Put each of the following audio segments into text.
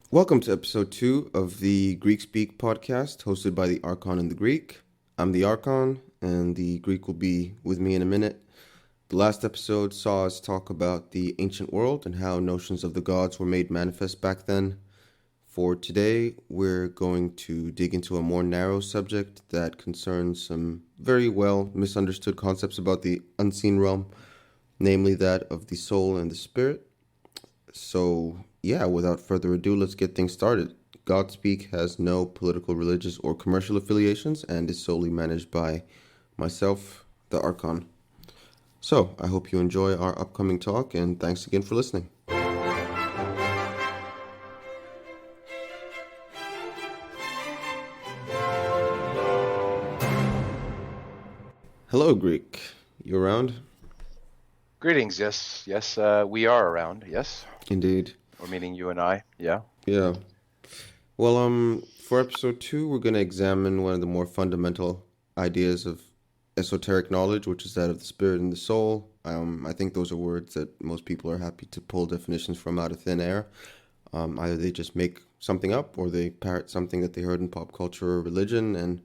Welcome to episode 2 of the Godspseek Podcast, hosted by the Arkon and the Greek. I'm the Arkon, and the Greek will be with me in a minute. The last episode saw us talk about the ancient world and how notions of the gods were made manifest back then. For today, we're going to dig into a more narrow subject that concerns some very well misunderstood concepts about the unseen realm, namely that of the soul and the spirit. So, yeah, without further ado, let's get things started. Godspeek has no political, religious, or commercial affiliations and is solely managed by myself, the Arkon. So, I hope you enjoy our upcoming talk, and thanks again for listening. Hello, Greek. You around? Greetings. Yes, we are around. Yes, Indeed. or meaning you and I. Yeah. Yeah. Well, for episode 2, we're going to examine one of the more fundamental ideas of esoteric knowledge, which is that of the spirit and the soul. I think those are words that most people are happy to pull definitions from out of thin air. Either they just make something up or they parrot something that they heard in pop culture or religion. And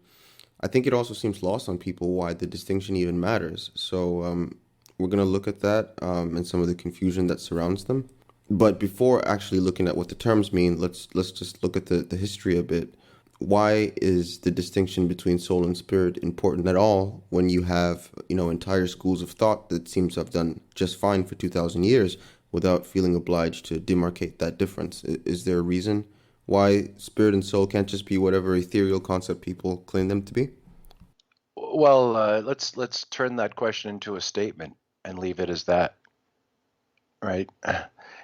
I think it also seems lost on people why the distinction even matters. So we're going to look at that and some of the confusion that surrounds them. But before actually looking at what the terms mean, let's just look at the history a bit. Why is the distinction between soul and spirit important at all when you have, entire schools of thought that seem to have done just fine for 2,000 years without feeling obliged to demarcate that difference? Is there a reason why spirit and soul can't just be whatever ethereal concept people claim them to be? Well, let's turn that question into a statement and leave it as that, right?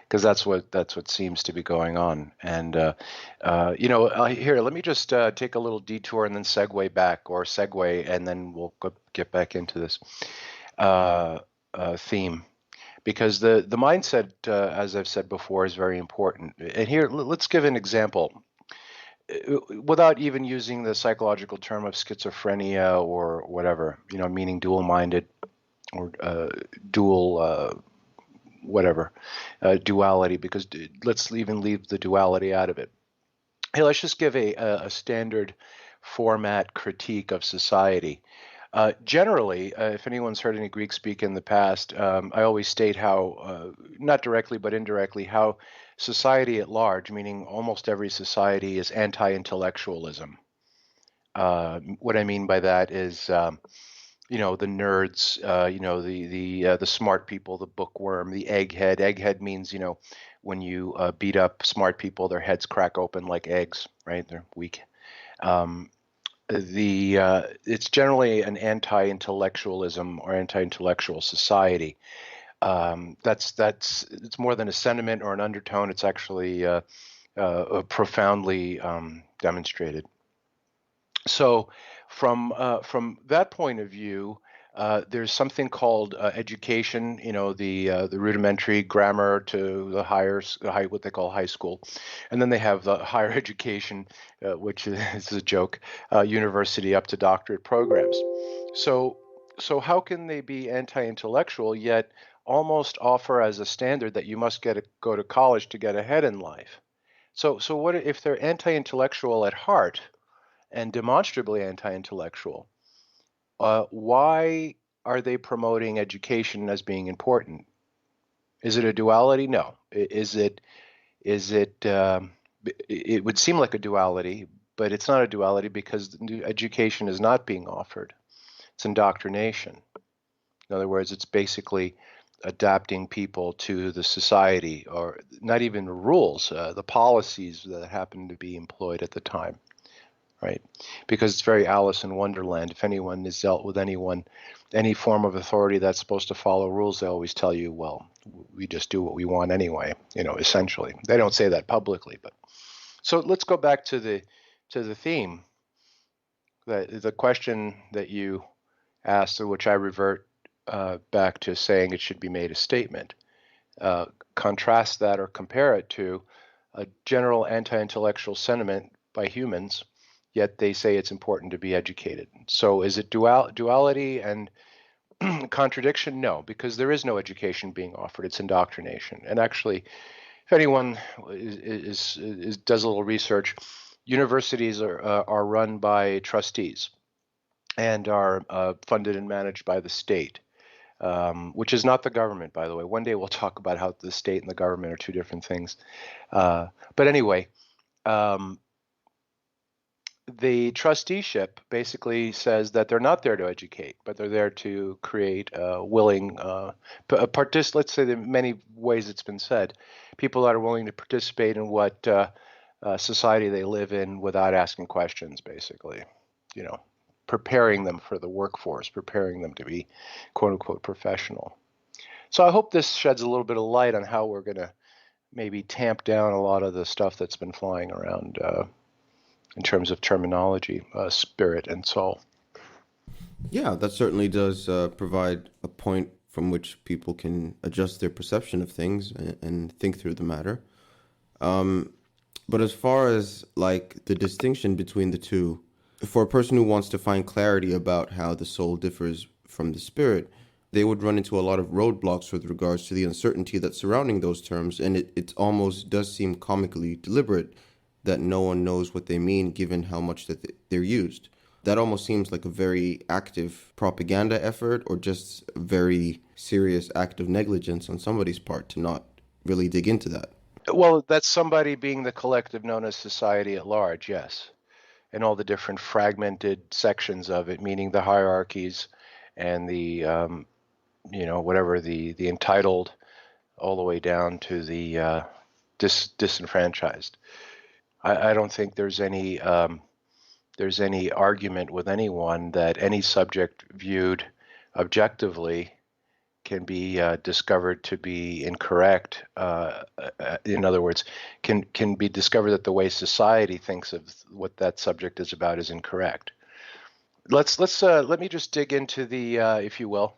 Because that's what seems to be going on. And here, let me just take a little detour and then segue, and then we'll get back into this theme. Because the mindset, as I've said before, is very important. And here, let's give an example, without even using the psychological term of schizophrenia or whatever, meaning dual-minded or dual whatever, duality, because let's even leave the duality out of it. Hey, let's just give a standard format critique of society. Generally, if anyone's heard any Greek speak in the past, I always state how, not directly but indirectly, how society at large, meaning almost every society, is anti-intellectualism. What I mean by that is, the nerds, the smart people, the bookworm, the egghead. Egghead means, when you beat up smart people, their heads crack open like eggs, right? They're weak. It's generally an anti-intellectualism or anti-intellectual society. It's more than a sentiment or an undertone. It's actually profoundly demonstrated. So, from that point of view, there's something called education. The rudimentary grammar to the what they call high school, and then they have the higher education, which is a joke, university up to doctorate programs. So, how can they be anti-intellectual yet almost offer as a standard that you must go to college to get ahead in life? So what if they're anti-intellectual at heart and demonstrably anti-intellectual? Why are they promoting education as being important? Is it a duality? No. Is it? It would seem like a duality, but it's not a duality because education is not being offered. It's indoctrination. In other words, it's basically adapting people to the society, or not even the rules, the policies that happen to be employed at the time. Right, because it's very Alice in Wonderland. If anyone has dealt with any form of authority that's supposed to follow rules, they always tell you, well, we just do what we want anyway, essentially. They don't say that publicly, but so let's go back to the theme, the question that you asked, which I revert back to saying it should be made a statement. Contrast that or compare it to a general anti-intellectual sentiment by humans, yet they say it's important to be educated. So is it duality and contradiction? No, because there is no education being offered. It's indoctrination. And actually, if anyone does a little research, universities are run by trustees and are funded and managed by the state, which is not the government, by the way. One day we'll talk about how the state and the government are two different things. But anyway, um, the trusteeship basically says that they're not there to educate, but they're there to create willing let's say there are many ways it's been said, people that are willing to participate in what society they live in without asking questions, basically, you know, preparing them for the workforce, preparing them to be quote unquote professional. So I hope this sheds a little bit of light on how we're going to maybe tamp down a lot of the stuff that's been flying around in terms of terminology, spirit and soul. Yeah, that certainly does provide a point from which people can adjust their perception of things and think through the matter. But as far as like the distinction between the two, for a person who wants to find clarity about how the soul differs from the spirit, they would run into a lot of roadblocks with regards to the uncertainty that's surrounding those terms, and it almost does seem comically deliberate that no one knows what they mean given how much that they're used. That almost seems like a very active propaganda effort or just a very serious act of negligence on somebody's part to not really dig into that. Well, that's somebody being the collective known as society at large, yes, and all the different fragmented sections of it, meaning the hierarchies and the whatever the entitled, all the way down to the disenfranchised. I don't think there's any argument with anyone that any subject viewed objectively can be discovered to be incorrect. In other words, can be discovered that the way society thinks of what that subject is about is incorrect. Let me just dig into the, if you will.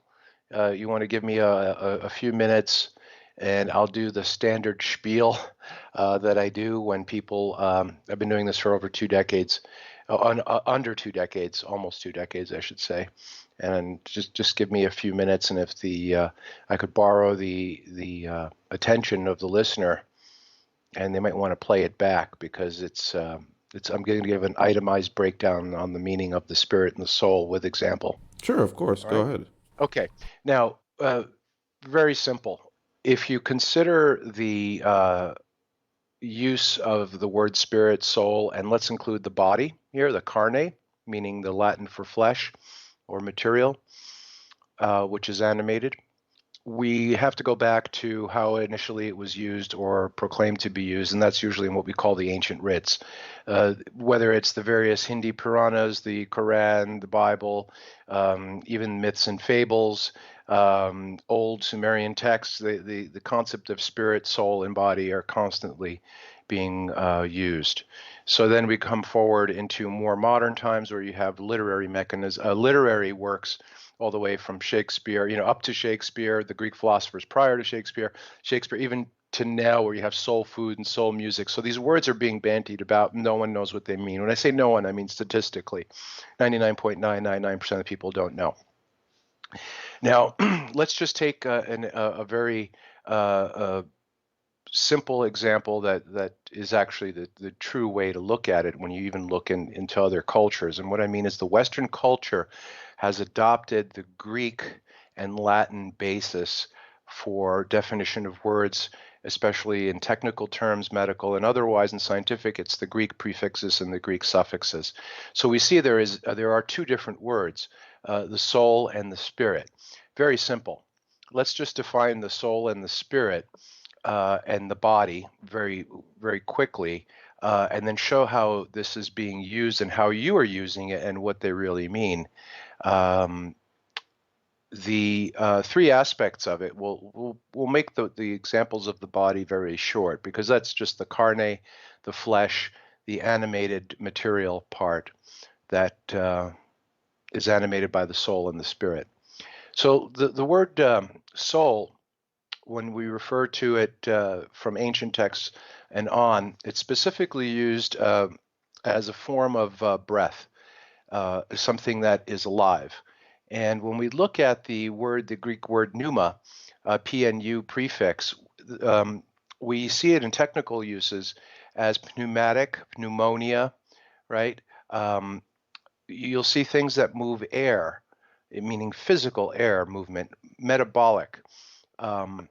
You want to give me a few minutes, and I'll do the standard spiel that I do when people. I've been doing this for over 2 decades, under 2 decades, almost 2 decades, I should say. And just give me a few minutes, and if I could borrow the attention of the listener, and they might want to play it back because I'm going to give an itemized breakdown on the meaning of the spirit and the soul with example. Sure, of course. Go ahead. Okay. Now, very simple. If you consider the use of the word spirit, soul, and let's include the body here, the carne, meaning the Latin for flesh or material, which is animated, we have to go back to how initially it was used or proclaimed to be used, and that's usually in what we call the ancient writs. Whether it's the various Hindi Puranas, the Quran, the Bible, even myths and fables, old Sumerian texts, the concept of spirit, soul, and body are constantly being used. So then we come forward into more modern times where you have literary works all the way from Shakespeare, up to Shakespeare, the Greek philosophers prior to Shakespeare, even to now where you have soul food and soul music. So these words are being bandied about. No one knows what they mean. When I say no one, I mean statistically, 99.999% of people don't know. Now, let's just take a very simple example that is actually the true way to look at it when you even look into other cultures. And what I mean is the Western culture has adopted the Greek and Latin basis for definition of words, especially in technical terms, medical and otherwise. In scientific, it's the Greek prefixes and the Greek suffixes. So we see there are 2 different words, the soul and the spirit. Very simple. Let's just define the soul and the spirit and the body very, very quickly, and then show how this is being used and how you are using it and what they really mean. The 3 aspects of it, we'll make the examples of the body very short because that's just the carne, the flesh, the animated material part that is animated by the soul and the spirit. So the word soul, when we refer to it from ancient texts and on, it's specifically used as a form of breath, something that is alive. And when we look at the Greek word pneuma, PNU prefix, We see it in technical uses as pneumatic, pneumonia, right? Um, you'll see things that move air, meaning physical air movement, metabolic. Um,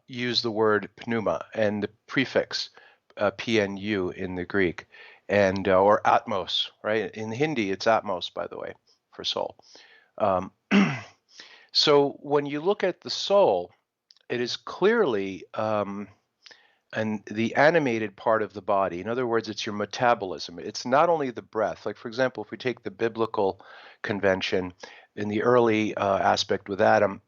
use the word pneuma and the prefix pnu in the Greek, and or atmos, right? In Hindi, it's atmos, by the way, for soul. Um, so when you look at the soul, it is clearly and the animated part of the body. In other words, it's your metabolism. It's not only the breath. Like, for example, if we take the biblical convention in the early aspect with Adam,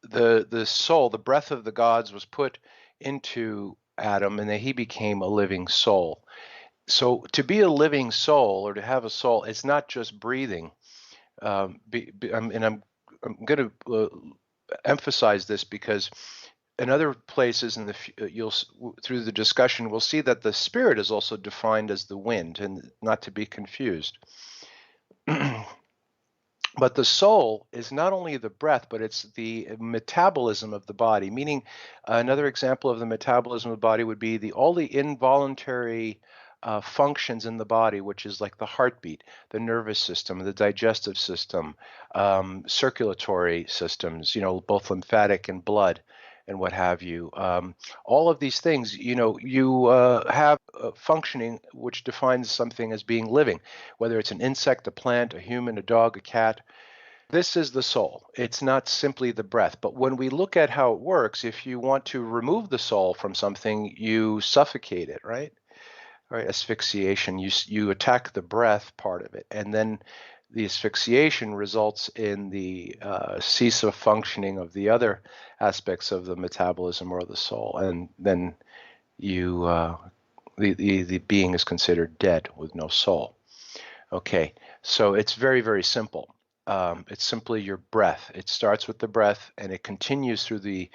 the soul, the breath of the gods was put into Adam, and then he became a living soul. So to be a living soul, or to have a soul, it's not just breathing. And I'm going to emphasize this because in other places in the through the discussion, we'll see that the spirit is also defined as the wind, and not to be confused. But the soul is not only the breath, but it's the metabolism of the body. Meaning, another example of the metabolism of the body would be all the involuntary functions in the body, which is like the heartbeat, the nervous system, the digestive system, circulatory systems, both lymphatic and blood and what have you. All of these things, you have functioning, which defines something as being living, whether it's an insect, a plant, a human, a dog, a cat. This is the soul. It's not simply the breath. But when we look at how it works, if you want to remove the soul from something, you suffocate it, right? Right, asphyxiation. You attack the breath part of it, and then the asphyxiation results in the cease of functioning of the other aspects of the metabolism or the soul, and then you the being is considered dead with no soul. Okay, so it's very, very simple. It's simply your breath. It starts with the breath, and it continues through the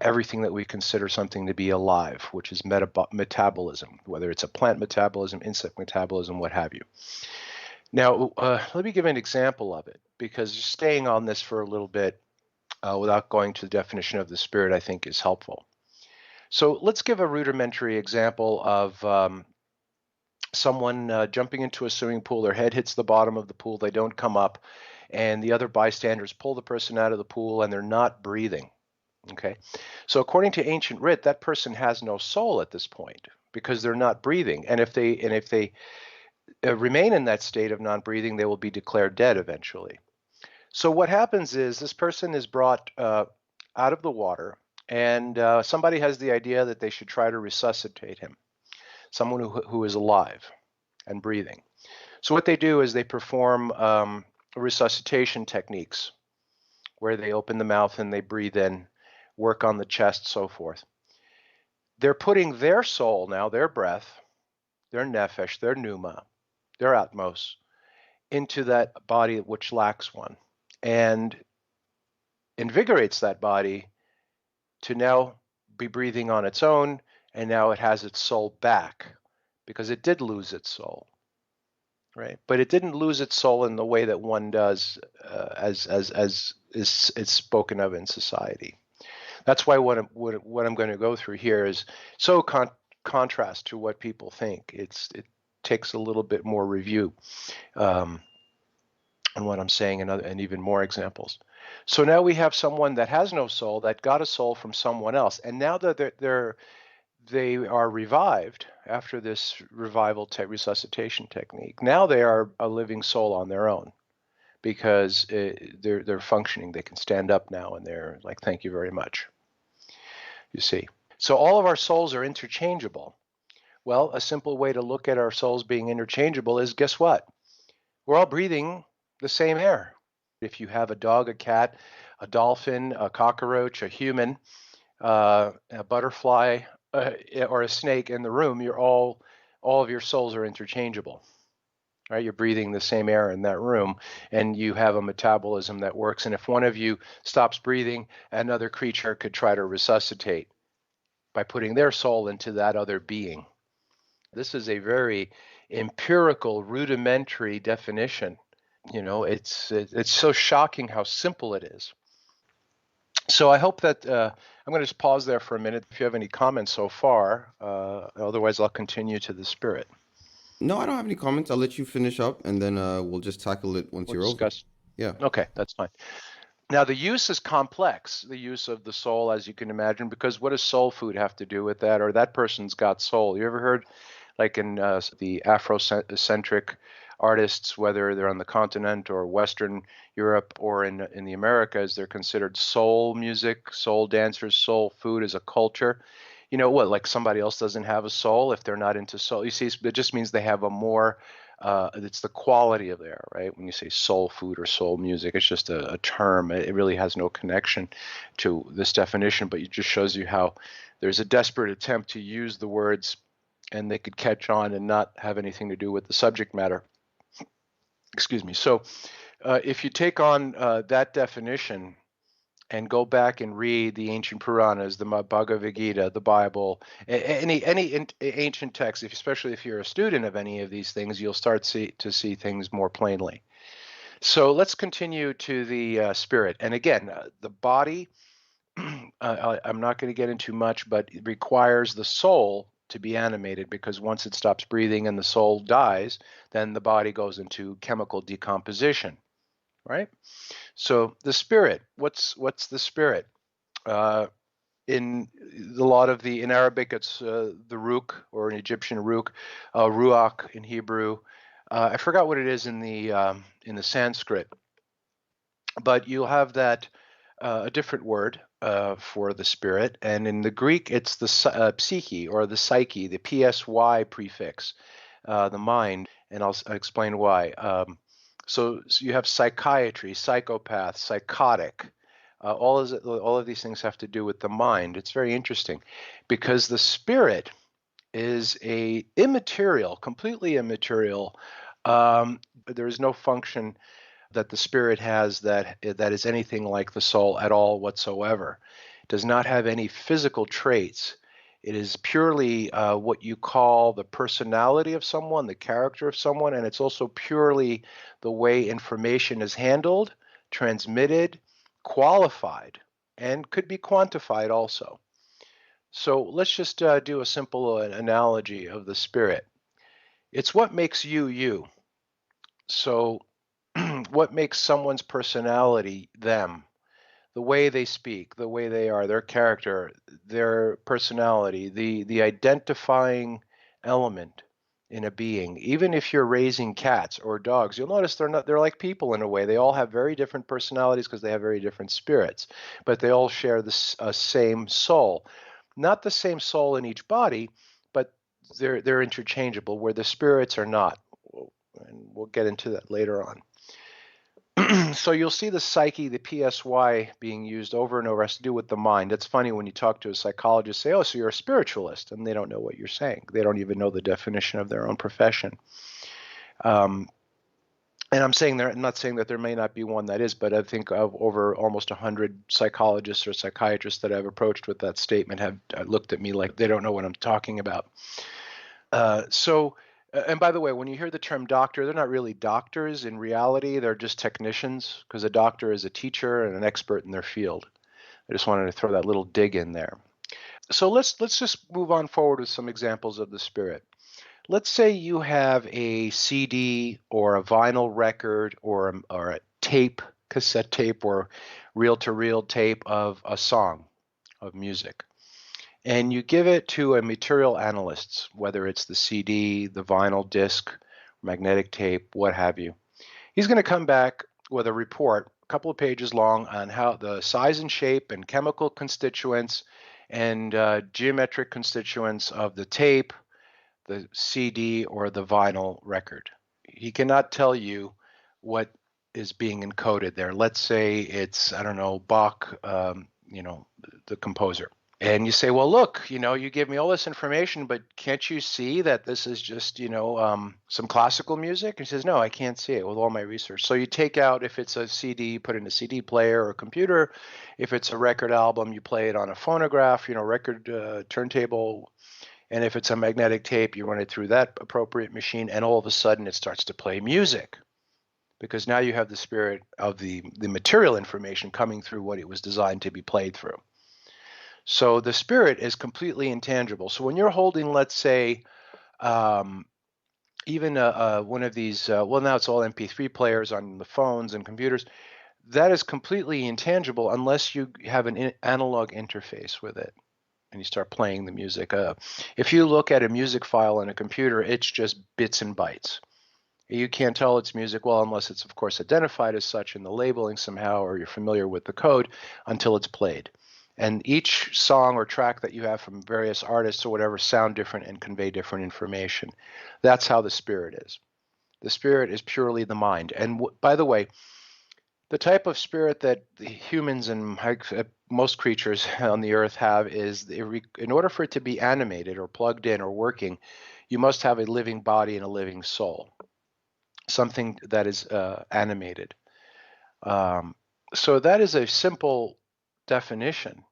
everything that we consider something to be alive, which is metabolism, whether it's a plant metabolism, insect metabolism, what have you. Now, let me give an example of it, because staying on this for a little bit without going to the definition of the spirit, I think, is helpful. So let's give a rudimentary example of someone jumping into a swimming pool. Their head hits the bottom of the pool. They don't come up, and the other bystanders pull the person out of the pool, and they're not breathing. Okay, so according to ancient writ, that person has no soul at this point because they're not breathing. And if they remain in that state of non-breathing, they will be declared dead eventually. So what happens is this person is brought out of the water, and somebody has the idea that they should try to resuscitate him, someone who is alive and breathing. So what they do is they perform resuscitation techniques where they open the mouth and they breathe in, work on the chest, so forth. They're putting their soul now, their breath, their nefesh, their pneuma, their atmos, into that body which lacks one, and invigorates that body to now be breathing on its own, and now it has its soul back, because it did lose its soul, right? But it didn't lose its soul in the way that one does, as is spoken of in society. That's why what I'm going to go through here is so contrast to what people think. It takes a little bit more review on what I'm saying, and even more examples. So now we have someone that has no soul, that got a soul from someone else, and now that they are revived after this revival resuscitation technique. Now they are a living soul on their own, because they're functioning. They can stand up now, and they're like, thank you very much. You see. So all of our souls are interchangeable. Well, a simple way to look at our souls being interchangeable is, guess what? We're all breathing the same air. If you have a dog, a cat, a dolphin, a cockroach, a human, a butterfly, or a snake in the room, all of your souls are interchangeable. Right? You're breathing the same air in that room, and you have a metabolism that works. And if one of you stops breathing, another creature could try to resuscitate by putting their soul into that other being. This is a very empirical, rudimentary definition. It's so shocking how simple it is. So I hope that I'm going to just pause there for a minute. If you have any comments so far, otherwise I'll continue to the spirit. No, I don't have any comments. I'll let you finish up, and then we'll just tackle it once We'll you're over. discuss. Yeah. Okay, that's fine. Now the use is complex, the use of the soul, as you can imagine, because what does soul food have to do with that? Or that person's got soul. You ever heard, like in the Afrocentric artists, whether they're on the continent or Western Europe or in the Americas, they're considered soul music, soul dancers, soul food as a culture. You know what? Like somebody else doesn't have a soul if they're not into soul. You see, it just means they have a more it's the quality of there, right? When you say soul food or soul music, it's just a term. It really has no connection to this definition, but it just shows you how there's a desperate attempt to use the words and they could catch on and not have anything to do with the subject matter. Excuse me. So if you take on that definition and go back and read the ancient Puranas, the Bhagavad Gita, the Bible, any ancient text, especially if you're a student of any of these things, you'll start to see things more plainly. So let's continue to the spirit. And again, the body, I'm not going to get into much, but it requires the soul to be animated, because once it stops breathing and the soul dies, then the body goes into chemical decomposition, right? So the spirit, what's the spirit? In a lot of in Arabic, it's the ruch, or in Egyptian ruch, ruach in Hebrew. I forgot what it is in the Sanskrit, but you'll have that a different word for the spirit, and in the Greek, it's the psyche, or the psyche, the psy prefix, the mind, and I'll explain why. So you have psychiatry, psychopath, psychotic. All of these things have to do with the mind. It's very interesting because the spirit is a immaterial, completely immaterial. There is no function that the spirit has that is anything like the soul at all whatsoever. It does not have any physical traits. It is purely what you call the personality of someone, the character of someone, and it's also purely the way information is handled, transmitted, qualified, and could be quantified also. So let's just do a simple analogy of the spirit. It's what makes you you. So what makes someone's personality them? The way they speak, the way they are, their character, their personality, the identifying element in a being. Even if you're raising cats or dogs, you'll notice they're like people in a way. They all have very different personalities because they have very different spirits, but they all share the same soul. Not the same soul in each body, but they're interchangeable, where the spirits are not. And we'll get into that later on. So you'll see the psyche, the psy, being used over and over. It has to do with the mind. It's funny when you talk to a psychologist, say, "Oh, so you're a spiritualist," and they don't know what you're saying. They don't even know the definition of their own profession. And I'm not saying that there may not be one that is, but I think of over almost 100 psychologists or psychiatrists that I've approached with that statement have looked at me like they don't know what I'm talking about. And by the way, when you hear the term doctor, they're not really doctors. In reality, they're just technicians, because a doctor is a teacher and an expert in their field. I just wanted to throw that little dig in there. So let's just move on forward with some examples of the spirit. Let's say you have a CD or a vinyl record or a tape, cassette tape, or reel-to-reel tape of a song of music, and you give it to a material analyst, whether it's the CD, the vinyl disc, magnetic tape, what have you. He's going to come back with a report, a couple of pages long, on how the size and shape and chemical constituents and geometric constituents of the tape, the CD, or the vinyl record. He cannot tell you what is being encoded there. Let's say it's, I don't know, Bach, the composer. And you say, well, look, you give me all this information, but can't you see that this is just, some classical music? And he says, no, I can't see it with all my research. So you take out, if it's a CD, put in a CD player or a computer. If it's a record album, you play it on a phonograph, record turntable. And if it's a magnetic tape, you run it through that appropriate machine, and all of a sudden it starts to play music, because now you have the spirit of the material information coming through what it was designed to be played through. So the spirit is completely intangible. So when you're holding, let's say, even one of these, well, now it's all MP3 players on the phones and computers, that is completely intangible unless you have an analog interface with it and you start playing the music. If you look at a music file in a computer, it's just bits and bytes. You can't tell it's music, well, unless it's, of course, identified as such in the labeling somehow, or you're familiar with the code, until it's played. And each song or track that you have from various artists or whatever sound different and convey different information. That's how the spirit is. The spirit is purely the mind. And by the way, the type of spirit that the humans and most creatures on the earth have is, in order for it to be animated or plugged in or working, you must have a living body and a living soul, something that is animated. So that is a simple definition.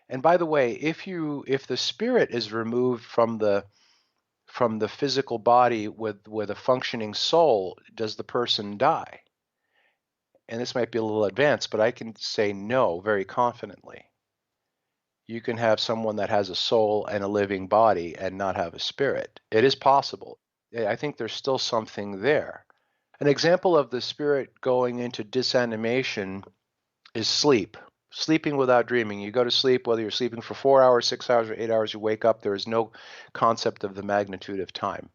And by the way, if the spirit is removed from the physical body with a functioning soul, does the person die? And this might be a little advanced, but I can say no very confidently. You can have someone that has a soul and a living body and not have a spirit. It is possible. I think there's still something there. An example of the spirit going into disanimation is sleep. Sleeping without dreaming. You go to sleep, whether you're sleeping for 4 hours, 6 hours, or 8 hours, you wake up, there is no concept of the magnitude of time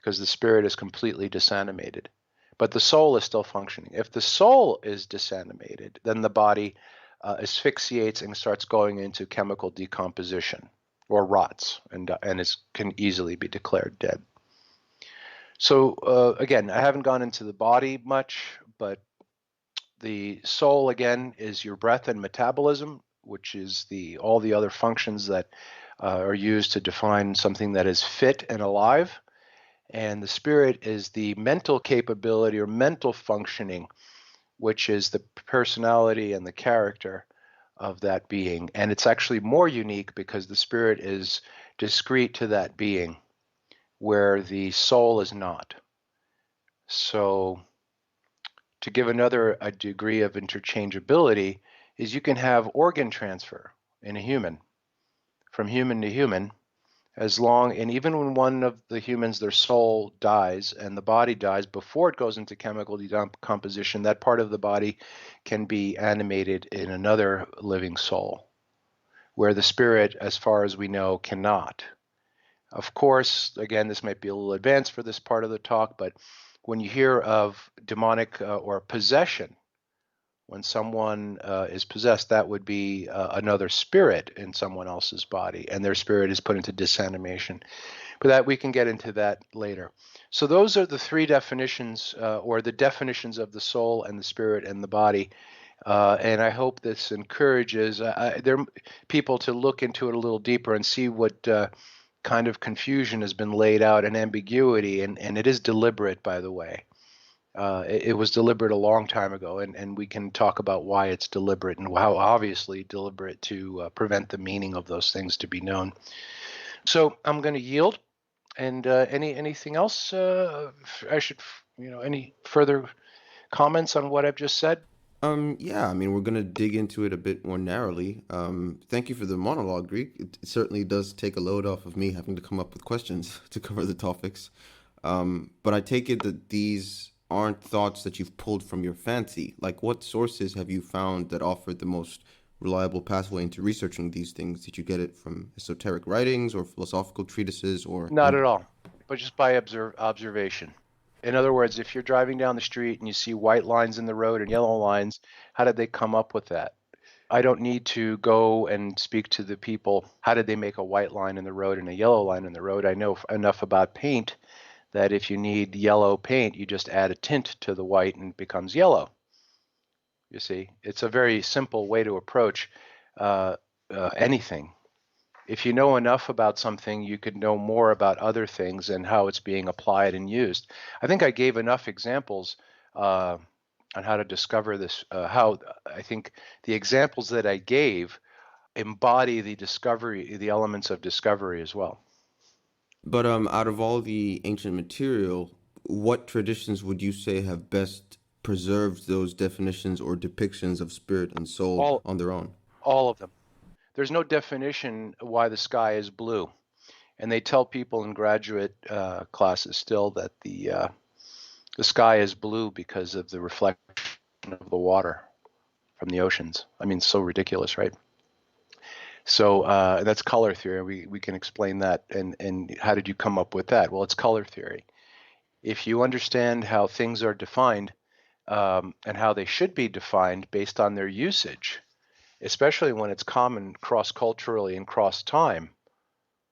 because the spirit is completely disanimated. But the soul is still functioning. If the soul is disanimated, then the body asphyxiates and starts going into chemical decomposition or rots and can easily be declared dead. So again, I haven't gone into the body much, but the soul, again, is your breath and metabolism, which is all the other functions that are used to define something that is fit and alive. And the spirit is the mental capability or mental functioning, which is the personality and the character of that being. And it's actually more unique because the spirit is discrete to that being, where the soul is not. So to give a degree of interchangeability is you can have organ transfer in a human, from human to human, and even when one of the humans, their soul dies and the body dies, before it goes into chemical decomposition, that part of the body can be animated in another living soul, where the spirit, as far as we know, cannot. Of course, again, this might be a little advanced for this part of the talk, but when you hear of demonic or possession, when someone is possessed, that would be another spirit in someone else's body, and their spirit is put into disanimation. But that we can get into that later. So those are the three definitions, or the definitions of the soul and the spirit and the body. And I hope this encourages people to look into it a little deeper and see what kind of confusion has been laid out and ambiguity, and it is deliberate, by the way. It was deliberate a long time ago, and we can talk about why it's deliberate and how obviously deliberate to prevent the meaning of those things to be known. So I'm going to yield. And anything else any further comments on what I've just said? Yeah, I mean, we're gonna dig into it a bit more narrowly. Thank you for the monologue, Greek. It certainly does take a load off of me having to come up with questions to cover the topics. But I take it that these aren't thoughts that you've pulled from your fancy. Like, what sources have you found that offered the most reliable pathway into researching these things? Did you get it from esoteric writings or philosophical treatises or? Not at all, but just by observation. In other words, if you're driving down the street and you see white lines in the road and yellow lines, how did they come up with that? I don't need to go and speak to the people. How did they make a white line in the road and a yellow line in the road? I know enough about paint that if you need yellow paint, you just add a tint to the white and it becomes yellow. You see, it's a very simple way to approach anything. If you know enough about something, you could know more about other things and how it's being applied and used. I think I gave enough examples on how to discover this, how I think the examples that I gave embody the elements of discovery as well. But out of all the ancient material, what traditions would you say have best preserved those definitions or depictions of spirit and soul All on their own. all of them. There's no definition why the sky is blue, and they tell people in graduate classes still that the sky is blue because of the reflection of the water from the oceans. I mean, so ridiculous, right? So that's color theory. We can explain that. And how did you come up with that? Well, it's color theory. If you understand how things are defined and how they should be defined based on their usage, especially when it's common cross-culturally and cross-time,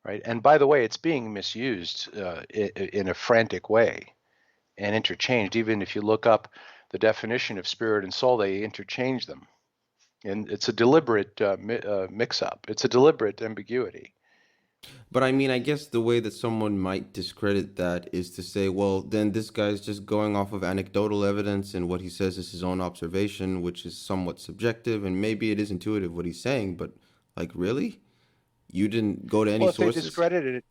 right? And by the way, it's being misused in a frantic way and interchanged. Even if you look up the definition of spirit and soul, they interchange them. And it's a deliberate mix-up. It's a deliberate ambiguity. But I mean, I guess the way that someone might discredit that is to say, well, then this guy's just going off of anecdotal evidence and what he says is his own observation, which is somewhat subjective, and maybe it is intuitive what he's saying, but like, really? You didn't go to any Well, if they sources? discredited it,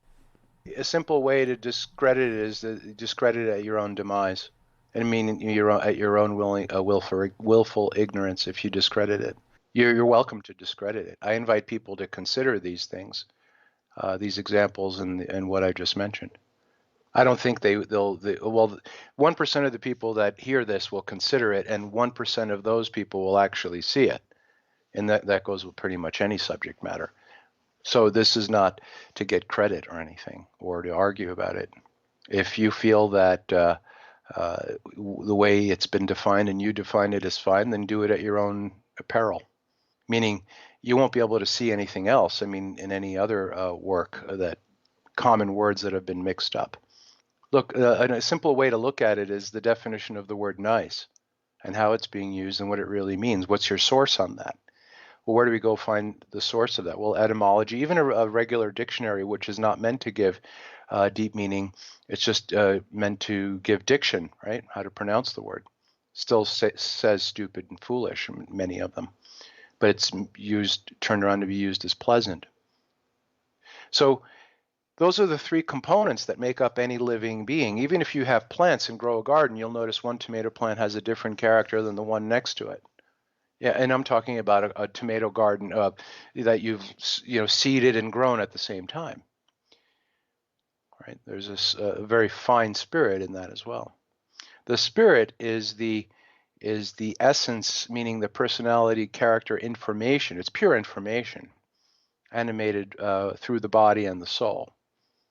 a simple way to discredit it is to discredit it at your own demise. And I mean, at your own willful ignorance. If you discredit it, you're welcome to discredit it. I invite people to consider these things, these examples, and what I just mentioned. I don't think well, 1% of the people that hear this will consider it, and 1% of those people will actually see it, and that goes with pretty much any subject matter. So this is not to get credit or anything, or to argue about it. If you feel that the way it's been defined and you define it is fine, then do it at your own peril. Meaning, you won't be able to see anything else. I mean, in any other work, that common words that have been mixed up. Look, a simple way to look at it is the definition of the word nice and how it's being used and what it really means. What's your source on that? Well, where do we go find the source of that? Well, etymology, even a regular dictionary, which is not meant to give deep meaning, it's just meant to give diction, right? How to pronounce the word. Still says stupid and foolish, many of them, but it's turned around to be used as pleasant. So those are the three components that make up any living being. Even if you have plants and grow a garden, you'll notice one tomato plant has a different character than the one next to it. Yeah, and I'm talking about a tomato garden that you've seeded and grown at the same time. Right? There's a very fine spirit in that as well. The spirit is the essence, meaning the personality, character, information. It's pure information, animated through the body and the soul.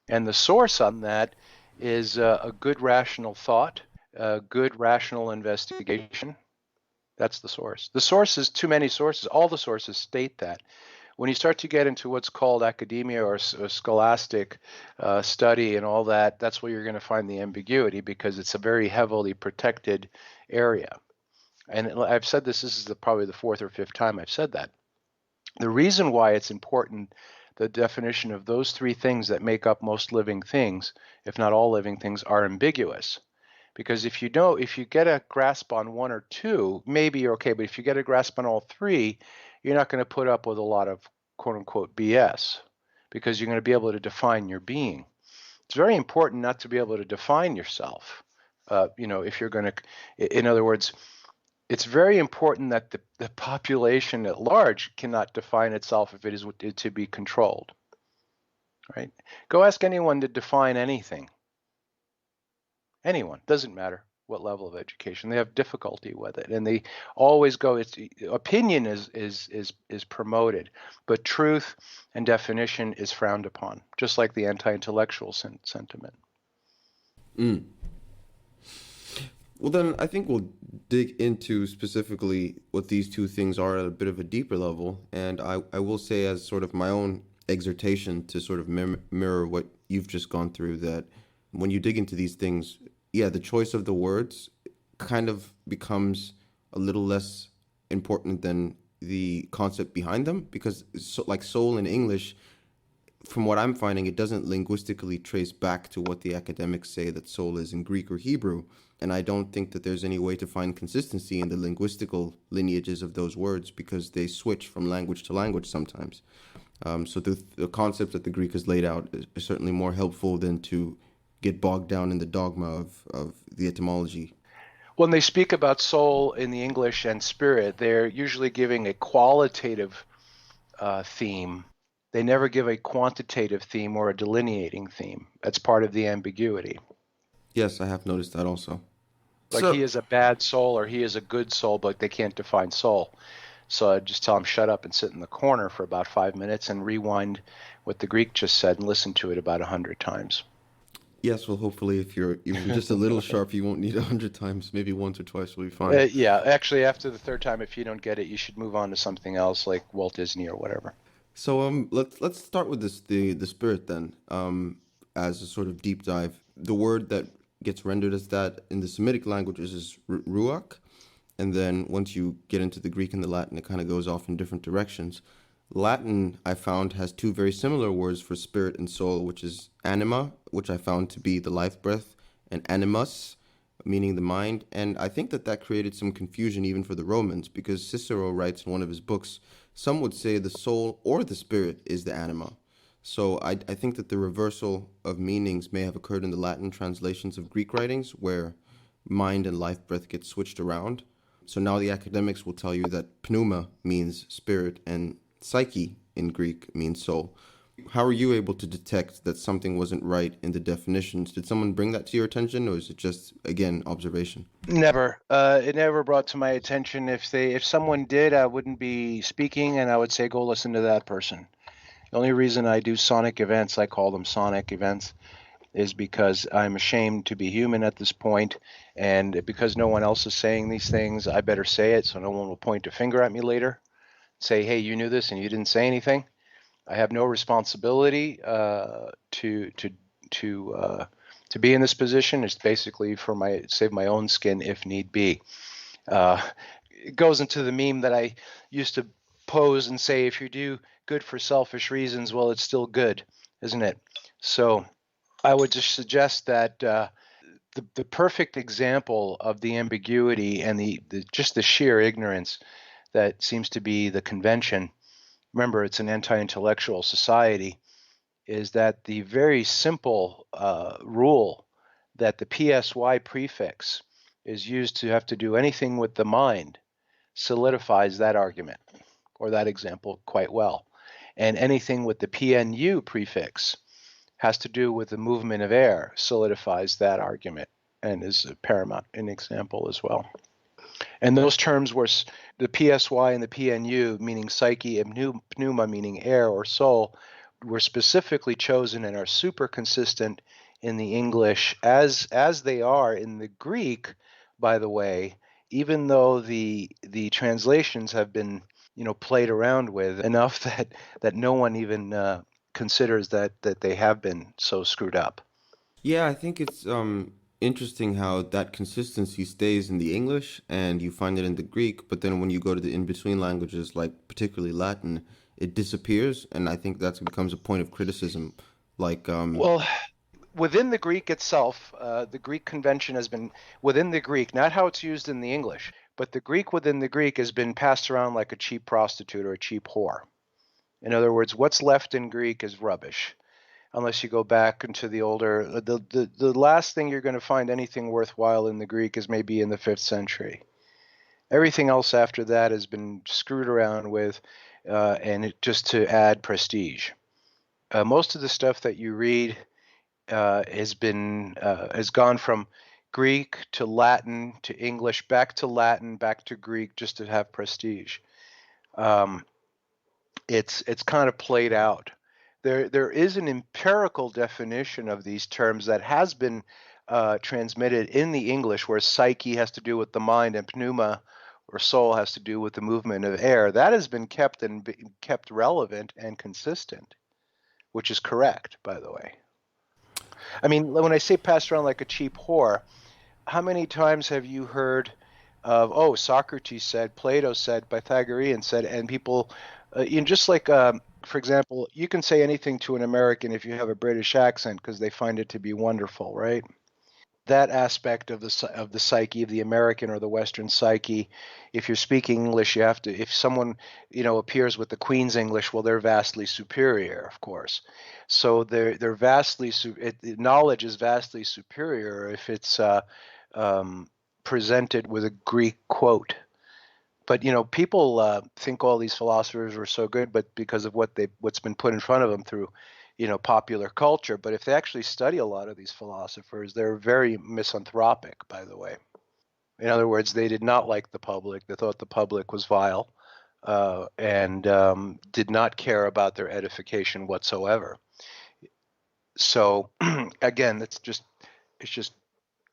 And the source on that is a good rational thought, a good rational investigation. That's the source. The source is too many sources. All the sources state that. When you start to get into what's called academia or scholastic study and all that, that's where you're going to find the ambiguity, because it's a very heavily protected area. And I've said this is probably the fourth or fifth time I've said that. The reason why it's important, the definition of those three things that make up most living things, if not all living things, are ambiguous. Because if you get a grasp on one or two, maybe you're okay. But if you get a grasp on all three, you're not going to put up with a lot of quote unquote BS, because you're going to be able to define your being. It's very important not to be able to define yourself. If you're going to, in other words, it's very important that the population at large cannot define itself if it is to be controlled. Right? Go ask anyone to define anything. Anyone, doesn't matter what level of education, they have difficulty with it, and they always go. Opinion is promoted, but truth and definition is frowned upon, just like the anti-intellectual sentiment. Well, then I think we'll dig into specifically what these two things are at a bit of a deeper level, and I will say, as sort of my own exhortation to sort of mirror what you've just gone through, that when you dig into these things, yeah, the choice of the words kind of becomes a little less important than the concept behind them, because like soul in English, from what I'm finding, it doesn't linguistically trace back to what the academics say that soul is in Greek or Hebrew. And I don't think that there's any way to find consistency in the linguistical lineages of those words, because they switch from language to language sometimes. So the concept that the Greek has laid out is certainly more helpful than to get bogged down in the dogma of the etymology. When they speak about soul in the English and spirit, they're usually giving a qualitative theme. They never give a quantitative theme or a delineating theme. That's part of the ambiguity. Yes, I have noticed that also. Like So, he is a bad soul or he is a good soul, but they can't define soul. So I just tell them shut up and sit in the corner for about 5 minutes and rewind what the Greek just said and listen to it about 100 times. yes, well, hopefully, if you're even just a little sharp, you won't need 100 times. Maybe once or twice will be fine. Yeah, actually, after the third time, if you don't get it, you should move on to something else like Walt Disney or whatever. So, let's start with the spirit then. As a sort of deep dive, the word that gets rendered as that in the Semitic languages is ruach, and then once you get into the Greek and the Latin, it kind of goes off in different directions. Latin, I found, has two very similar words for spirit and soul, which is anima, which I found to be the life breath, and animus, meaning the mind. And I think that that created some confusion even for the Romans, because Cicero writes in one of his books, some would say the soul or the spirit is the anima. So I think that the reversal of meanings may have occurred in the Latin translations of Greek writings, where mind and life breath get switched around. So now the academics will tell you that pneuma means spirit and psyche in Greek means soul. How are you able to detect that something wasn't right in the definitions? Did someone bring that to your attention, or is it just, again, observation? Never. It never brought to my attention. If someone did, I wouldn't be speaking, and I would say go listen to that person. The only reason I do sonic events, I call them sonic events, is because I'm ashamed to be human at this point, and because no one else is saying these things, I better say it so no one will point a finger at me later, say, hey, you knew this and you didn't say anything. I have no responsibility to be in this position. It's basically for save my own skin if need be. It goes into the meme that I used to pose and say, if you do good for selfish reasons, well, it's still good, isn't it? So I would just suggest that the perfect example of the ambiguity and just the sheer ignorance that seems to be the convention. Remember, it's an anti-intellectual society. Is that the very simple rule that the psy prefix is used to have to do anything with the mind solidifies that argument or that example quite well. And anything with the pnu prefix has to do with the movement of air solidifies that argument and is a paramount an example as well. And those terms were the psy and the pnu, meaning psyche, and pneuma, meaning air or soul, were specifically chosen and are super consistent in the English as they are in the Greek, by the way, even though the translations have been played around with enough that no one even considers that they have been so screwed up. Yeah, I think it's interesting how that consistency stays in the English and you find it in the Greek, but then when you go to the in-between languages, like particularly Latin, it disappears, and I think that becomes a point of criticism. Like, Well, within the Greek itself, the Greek convention has been within the Greek, not how it's used in the English, but the Greek within the Greek has been passed around like a cheap prostitute or a cheap whore. In other words, what's left in Greek is rubbish, unless you go back into the older. The last thing you're going to find anything worthwhile in the Greek is maybe in the 5th century. Everything else after that has been screwed around with, just to add prestige. Most of the stuff that you read has gone from Greek to Latin to English, back to Latin, back to Greek, just to have prestige. It's kind of played out. There is an empirical definition of these terms that has been transmitted in the English, where psyche has to do with the mind and pneuma or soul has to do with the movement of air. That has been kept relevant and consistent, which is correct, by the way. I mean, when I say passed around like a cheap whore, how many times have you heard of, oh, Socrates said, Plato said, Pythagorean said, and people, just like, for example, you can say anything to an American if you have a British accent because they find it to be wonderful, right? That aspect of the psyche of the American or the Western psyche, if you're speaking English, you have to. If someone appears with the Queen's English, well, they're vastly superior, of course. So they're vastly knowledge is vastly superior if it's presented with a Greek quote. But people think all these philosophers were so good, but because of what's been put in front of them through, popular culture. But if they actually study a lot of these philosophers, they're very misanthropic, by the way. In other words, they did not like the public. They thought the public was vile, and did not care about their edification whatsoever. So again, it's just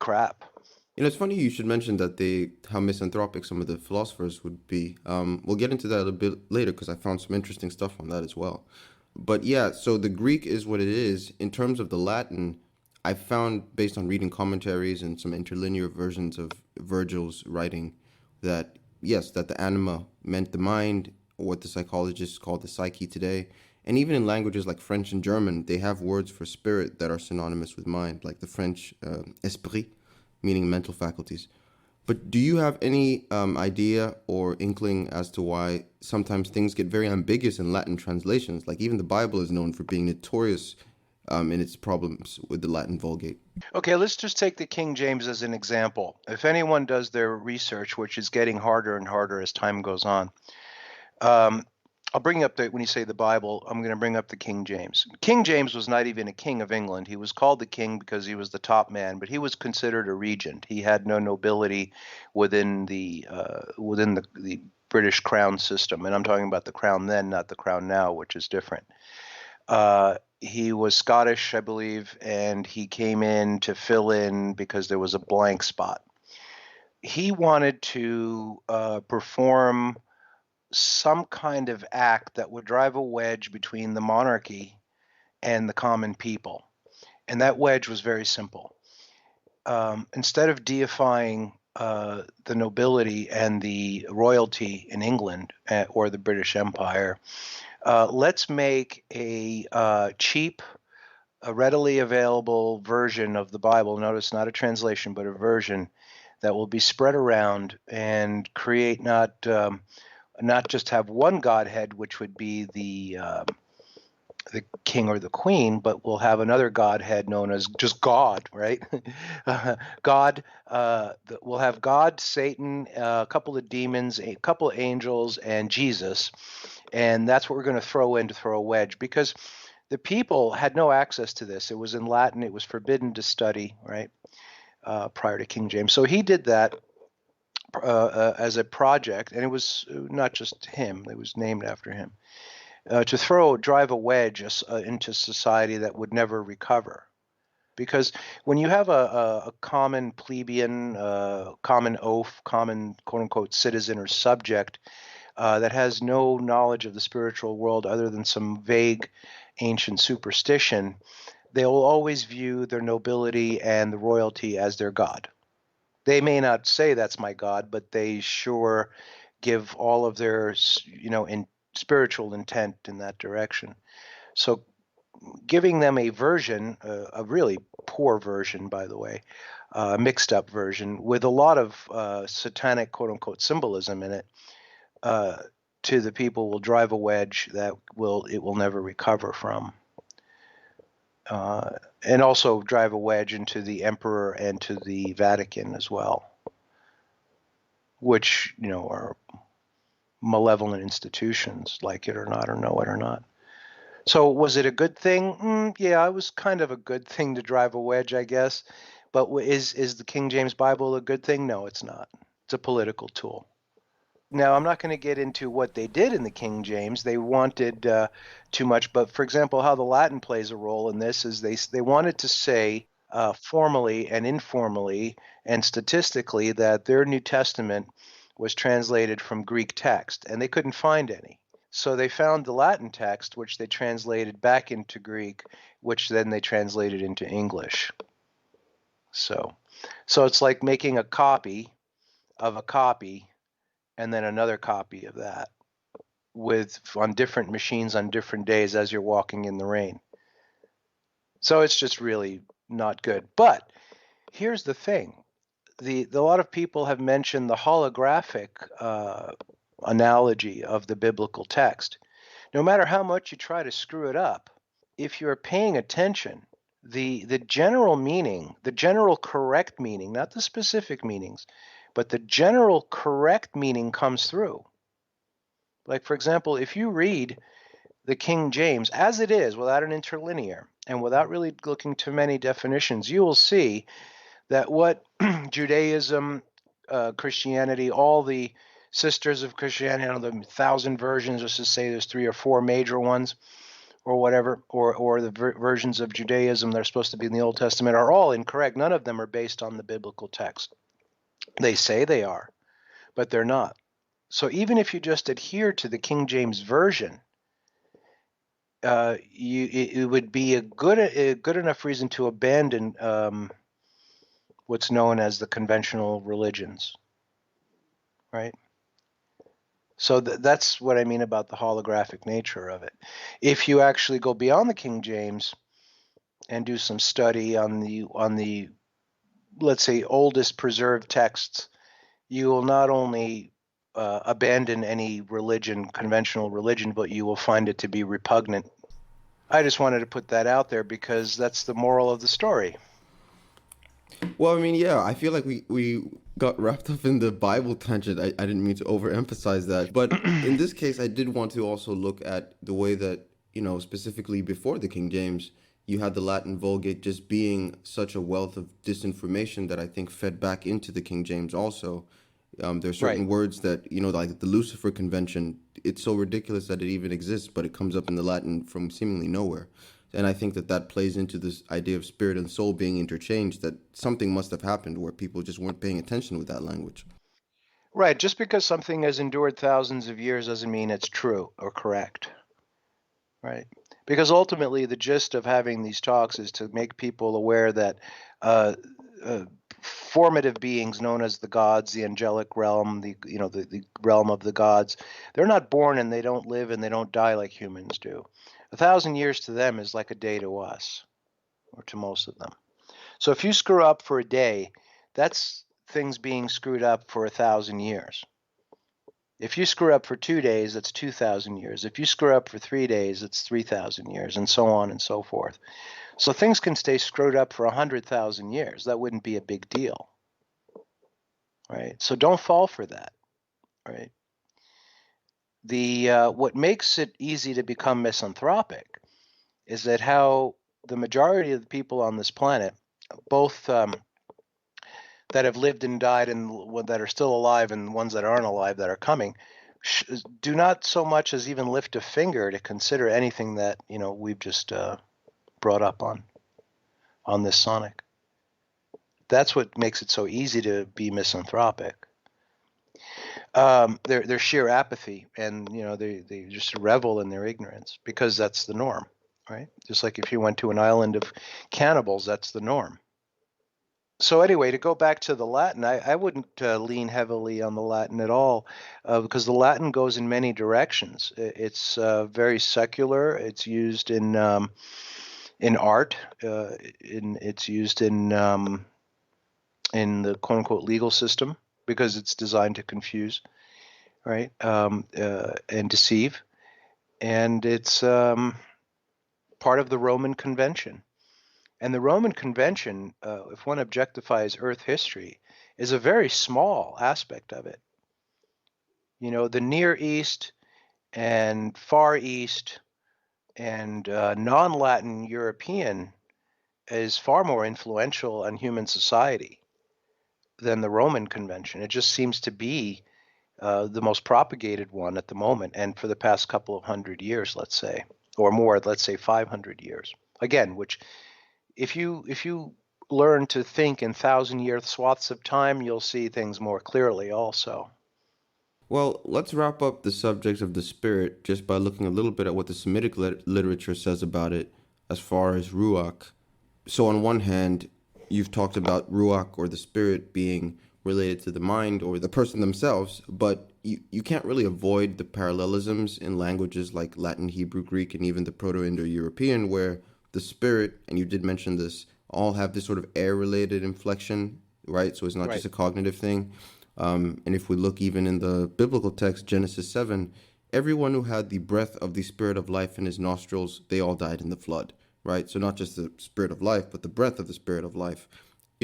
crap. It's funny you should mention that how misanthropic some of the philosophers would be. We'll get into that a bit later because I found some interesting stuff on that as well. But yeah, so the Greek is what it is. In terms of the Latin, I found, based on reading commentaries and some interlinear versions of Virgil's writing, that yes, that the anima meant the mind, or what the psychologists call the psyche today. And even in languages like French and German, they have words for spirit that are synonymous with mind, like the French esprit, meaning mental faculties. But do you have any idea or inkling as to why sometimes things get very ambiguous in Latin translations? Like even the Bible is known for being notorious in its problems with the Latin Vulgate. Okay, let's just take the King James as an example. If anyone does their research, which is getting harder and harder as time goes on, I'll bring up when you say the Bible, I'm going to bring up the King James. King James was not even a king of England. He was called the king because he was the top man, but he was considered a regent. He had no nobility within the British crown system, and I'm talking about the crown then, not the crown now, which is different. He was Scottish, I believe, and he came in to fill in because there was a blank spot. He wanted to perform some kind of act that would drive a wedge between the monarchy and the common people. And that wedge was very simple. Instead of deifying the nobility and the royalty in England or the British Empire, let's make a cheap, a readily available version of the Bible. Notice not a translation, but a version that will be spread around and create not just have one Godhead, which would be the king or the queen, but we'll have another Godhead known as just God, right? God. We'll have God, Satan, a couple of demons, a couple of angels, and Jesus, and that's what we're going to throw a wedge, because the people had no access to this. It was in Latin. It was forbidden to study, right, prior to King James. So he did that as a project, and it was not just him, it was named after him, to drive a wedge into society that would never recover. Because when you have a common plebeian, common oaf, common quote-unquote citizen or subject that has no knowledge of the spiritual world other than some vague ancient superstition, they will always view their nobility and the royalty as their God. They may not say that's my God, but they sure give all of their, in spiritual intent in that direction. So giving them a version, a really poor version, by the way, mixed up version with a lot of satanic quote unquote symbolism in it, to the people will drive a wedge that it will never recover from. And also drive a wedge into the emperor and to the Vatican as well, which, are malevolent institutions, like it or not, or know it or not. So was it a good thing? Yeah, it was kind of a good thing to drive a wedge, I guess. But is the King James Bible a good thing? No, it's not. It's a political tool. Now, I'm not going to get into what they did in the King James. They wanted too much. But, for example, how the Latin plays a role in this is they wanted to say formally and informally and statistically that their New Testament was translated from Greek text, and they couldn't find any. So they found the Latin text, which they translated back into Greek, which then they translated into English. So it's like making a copy of a copy and then another copy of that on different machines on different days as you're walking in the rain. So it's just really not good. But here's the thing. A lot of people have mentioned the holographic analogy of the biblical text. No matter how much you try to screw it up, if you're paying attention, the general meaning, the general correct meaning, not the specific meanings, but the general correct meaning comes through. Like, for example, if you read the King James as it is, without an interlinear and without really looking to many definitions, you will see that what Judaism, Christianity, all the sisters of Christianity, the 1,000 versions, just to say there's 3 or 4 major ones, or whatever, or the versions of Judaism that are supposed to be in the Old Testament are all incorrect. None of them are based on the biblical text. They say they are, but they're not. So even if you just adhere to the King James Version, it would be a good enough reason to abandon what's known as the conventional religions, right? So that's what I mean about the holographic nature of it. If you actually go beyond the King James and do some study on the let's say oldest preserved texts, you will not only abandon any religion, conventional religion, but you will find it to be repugnant. I just wanted to put that out there because that's the moral of the story. Well, I mean, yeah, I feel like we got wrapped up in the Bible tangent. I didn't mean to overemphasize that. But in this case, I did want to also look at the way that, specifically before the King James, you had the Latin Vulgate just being such a wealth of disinformation that I think fed back into the King James also. There are certain words that, like the Lucifer Convention, it's so ridiculous that it even exists, but it comes up in the Latin from seemingly nowhere. And I think that plays into this idea of spirit and soul being interchanged, that something must have happened where people just weren't paying attention with that language. Right. Just because something has endured thousands of years doesn't mean it's true or correct. Right. Because ultimately the gist of having these talks is to make people aware that formative beings known as the gods, the angelic realm, the realm of the gods, they're not born and they don't live and they don't die like humans do. 1,000 years to them is like a day to us, or to most of them. So if you screw up for a day, that's things being screwed up for 1,000 years. If you screw up for 2 days, that's 2,000 years. If you screw up for 3 days, it's 3,000 years, and so on and so forth. So things can stay screwed up for 100,000 years. That wouldn't be a big deal, right? So don't fall for that, right? What makes it easy to become misanthropic is that how the majority of the people on this planet, both that have lived and died and that are still alive and ones that aren't alive that are coming, do not so much as even lift a finger to consider anything that we've just brought up on this sonic. That's what makes it so easy to be misanthropic. Their sheer apathy, and they just revel in their ignorance because that's the norm, right? Just like if you went to an island of cannibals, that's the norm. So anyway, to go back to the Latin, I wouldn't lean heavily on the Latin at all, because the Latin goes in many directions. It's very secular. It's used in art. It's used in the quote unquote legal system, because it's designed to confuse, right, and deceive. And it's part of the Roman Convention. And the Roman Convention, if one objectifies Earth history, is a very small aspect of it. The Near East and Far East and non-Latin European is far more influential on human society than the Roman Convention. It just seems to be the most propagated one at the moment, and for the past couple of 100 years, let's say, or more, let's say 500 years. Again, which if you learn to think in 1,000-year swaths of time, you'll see things more clearly also. Well, let's wrap up the subject of the spirit just by looking a little bit at what the Semitic literature says about it as far as Ruach. So on one hand, you've talked about Ruach, or the spirit, being related to the mind or the person themselves, but you can't really avoid the parallelisms in languages like Latin, Hebrew, Greek, and even the Proto-Indo-European, where the spirit, and you did mention this, all have this sort of air-related inflection, right? So it's not just a cognitive thing. And if we look even in the biblical text, Genesis 7, everyone who had the breath of the spirit of life in his nostrils, they all died in the flood, right? So not just the spirit of life, but the breath of the spirit of life.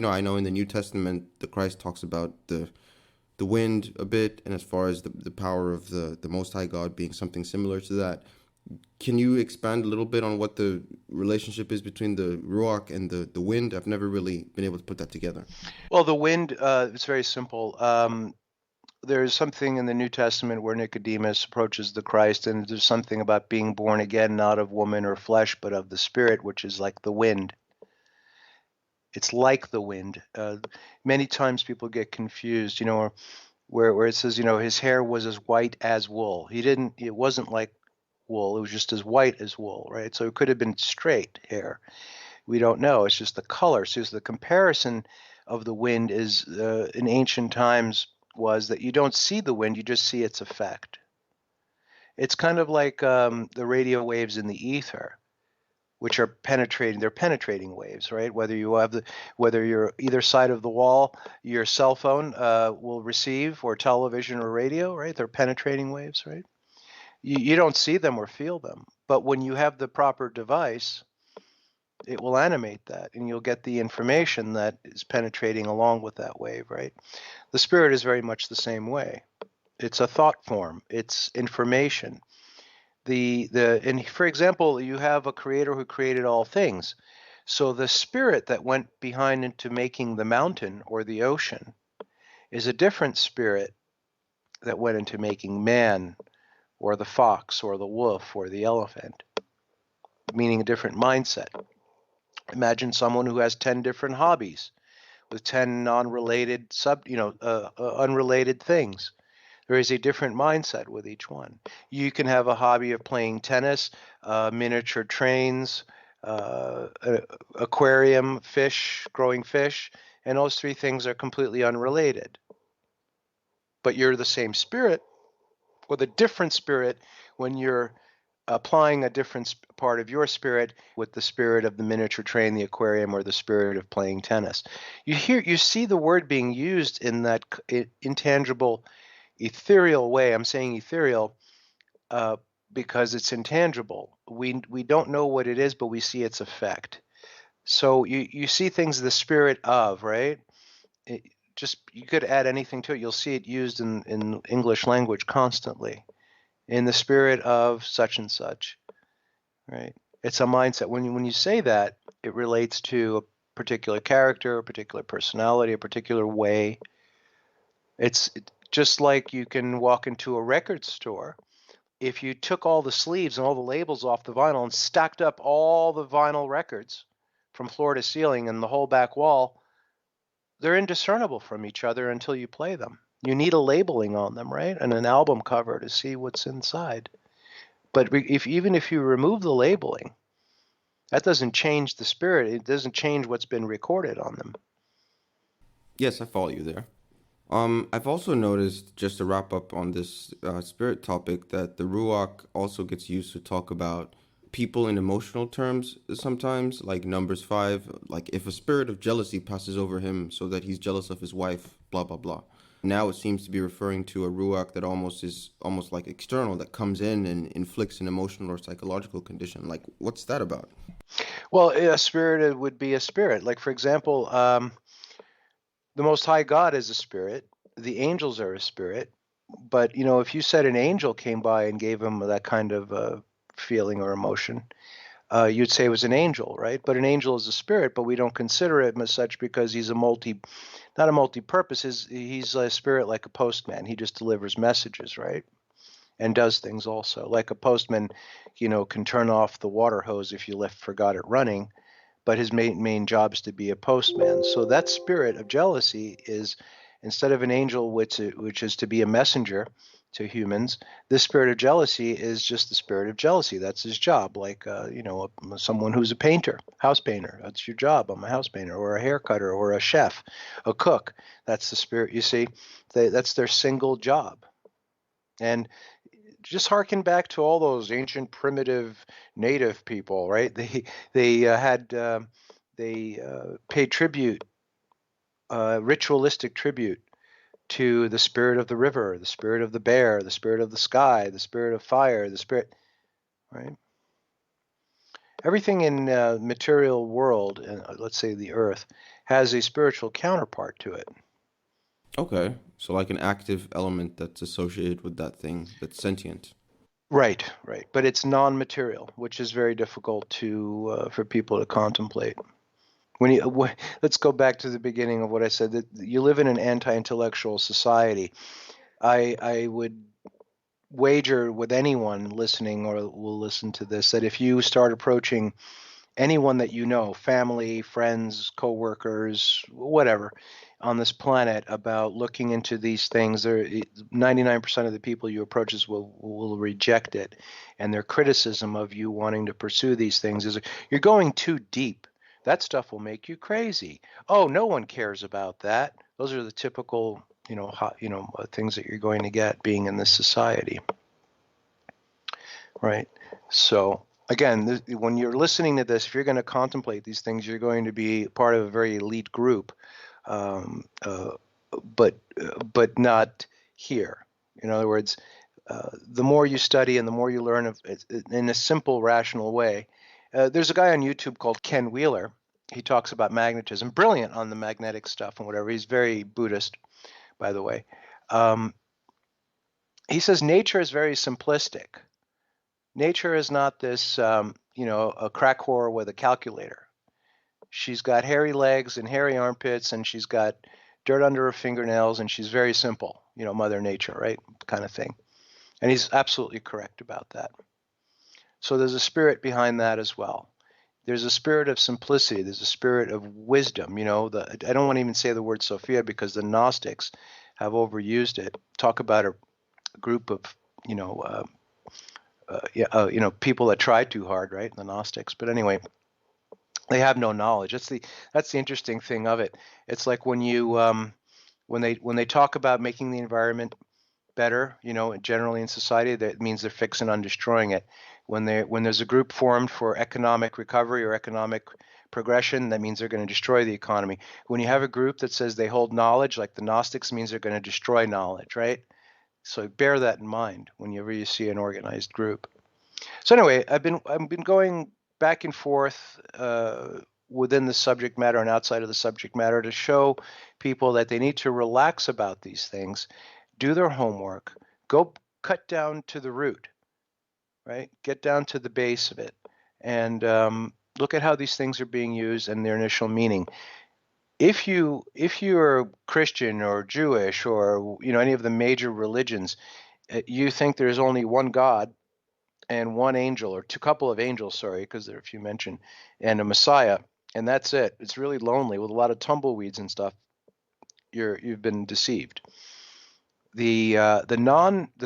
I know in the New Testament, the Christ talks about the wind a bit, and as far as the power of the Most High God being something similar to that. Can you expand a little bit on what the relationship is between the ruach and the wind? I've never really been able to put that together. Well, the wind, it's very simple. There's something in the New Testament where Nicodemus approaches the Christ, and there's something about being born again, not of woman or flesh, but of the Spirit, which is like the wind. It's like the wind. Many times people get confused, where it says, his hair was as white as wool. It wasn't like wool. It was just as white as wool, right? So it could have been straight hair. We don't know. It's just the color. So the comparison of the wind is in ancient times was that you don't see the wind, you just see its effect. It's kind of like the radio waves in the ether, which are penetrating. They're penetrating waves, right? Whether you're either side of the wall, your cell phone will receive, or television or radio, right? They're penetrating waves, right? You don't see them or feel them, but when you have the proper device, it will animate that, and you'll get the information that is penetrating along with that wave, right? The spirit is very much the same way. It's a thought form. It's information. And for example, you have a creator who created all things. So the spirit that went behind into making the mountain or the ocean is a different spirit that went into making man or the fox or the wolf or the elephant, meaning a different mindset. Imagine someone who has 10 different hobbies with 10 non-related unrelated things. There is a different mindset with each one. You can have a hobby of playing tennis, miniature trains, aquarium, fish, growing fish, and those three things are completely unrelated. But you're the same spirit with a different spirit when you're applying a different part of your spirit with the spirit of the miniature train, the aquarium, or the spirit of playing tennis. You see the word being used in that intangible, ethereal way. I'm saying ethereal because it's intangible. We don't know what it is, but we see its effect. So you see things the spirit of, right? You could add anything to it. You'll see it used in English language constantly. In the spirit of such and such, right? It's a mindset. When you say that, it relates to a particular character, a particular personality, a particular way. It's just like you can walk into a record store. If you took all the sleeves and all the labels off the vinyl and stacked up all the vinyl records from floor to ceiling and the whole back wall, they're indiscernible from each other until you play them. You need a labeling on them, right? And an album cover to see what's inside. But even if you remove the labeling, that doesn't change the spirit. It doesn't change what's been recorded on them. Yes, I follow you there. I've also noticed, just to wrap up on this spirit topic, that the ruach also gets used to talk about people in emotional terms sometimes, like Numbers 5, like if a spirit of jealousy passes over him so that he's jealous of his wife, blah, blah, blah. Now it seems to be referring to a ruach that is almost like external, that comes in and inflicts an emotional or psychological condition. Like, what's that about? Well, a spirit would be a spirit. Like, for example, the Most High God is a spirit. The angels are a spirit. But, if you said an angel came by and gave him that kind of feeling or emotion, you'd say it was an angel, right? But an angel is a spirit, but we don't consider him as such because he's not a multi-purpose. He's a spirit like a postman. He just delivers messages, right? And does things also. Like a postman, can turn off the water hose if you forgot it running, but his main job is to be a postman. So that spirit of jealousy is, instead of an angel, which is to be a messenger to humans, this spirit of jealousy is just the spirit of jealousy. That's his job. Like, someone who's a painter, house painter. That's your job. I'm a house painter, or a hair cutter, or a chef, a cook. That's the spirit. You see, that's their single job. And just harken back to all those ancient primitive native people, right? They paid tribute, ritualistic tribute to the spirit of the river, the spirit of the bear, the spirit of the sky, the spirit of fire, the spirit, right? Everything in material world, let's say the earth, has a spiritual counterpart to it. Okay, so like an active element that's associated with that thing that's sentient. Right, right. But it's non-material, which is very difficult to for people to contemplate. Let's go back to the beginning of what I said, that you live in an anti-intellectual society. I would wager with anyone listening or will listen to this that if you start approaching anyone that you know, family, friends, coworkers, whatever, on this planet about looking into these things, 99% of the people you approach will reject it, and their criticism of you wanting to pursue these things is you're going too deep. That stuff will make you crazy. Oh, no one cares about that. Those are the typical, things that you're going to get being in this society, right? So again, when you're listening to this, if you're going to contemplate these things, you're going to be part of a very elite group, um, uh, but not here. In other words, the more you study and the more you learn in a simple, rational way. There's a guy on YouTube called Ken Wheeler. He talks about magnetism, brilliant on the magnetic stuff and whatever. He's very Buddhist, by the way. Um, he says nature is very simplistic. Nature is not this, a crack whore with a calculator. She's got hairy legs and hairy armpits, and she's got dirt under her fingernails, and she's very simple, Mother Nature, right? Kind of thing. And he's absolutely correct about that. So there's a spirit behind that as well. There's a spirit of simplicity. There's a spirit of wisdom. I don't want to even say the word Sophia because the Gnostics have overused it. Talk about a group of, people that tried too hard, right? The Gnostics. But anyway, they have no knowledge. That's the interesting thing of it. It's like when they talk about making the environment better, generally in society, that means they're fixing on destroying it. When there's a group formed for economic recovery or economic progression, that means they're going to destroy the economy. When you have a group that says they hold knowledge, like the Gnostics, means they're going to destroy knowledge, right? So bear that in mind whenever you see an organized group. So anyway, I've been going back and forth within the subject matter and outside of the subject matter to show people that they need to relax about these things, do their homework, go cut down to the root, right? Get down to the base of it, and look at how these things are being used and their initial meaning. If you're Christian or Jewish or any of the major religions, you think there's only one God and one angel, or two couple of angels, sorry, because there are a few mentioned, and a Messiah, and that's it. It's really lonely with a lot of tumbleweeds and stuff. You've been deceived. The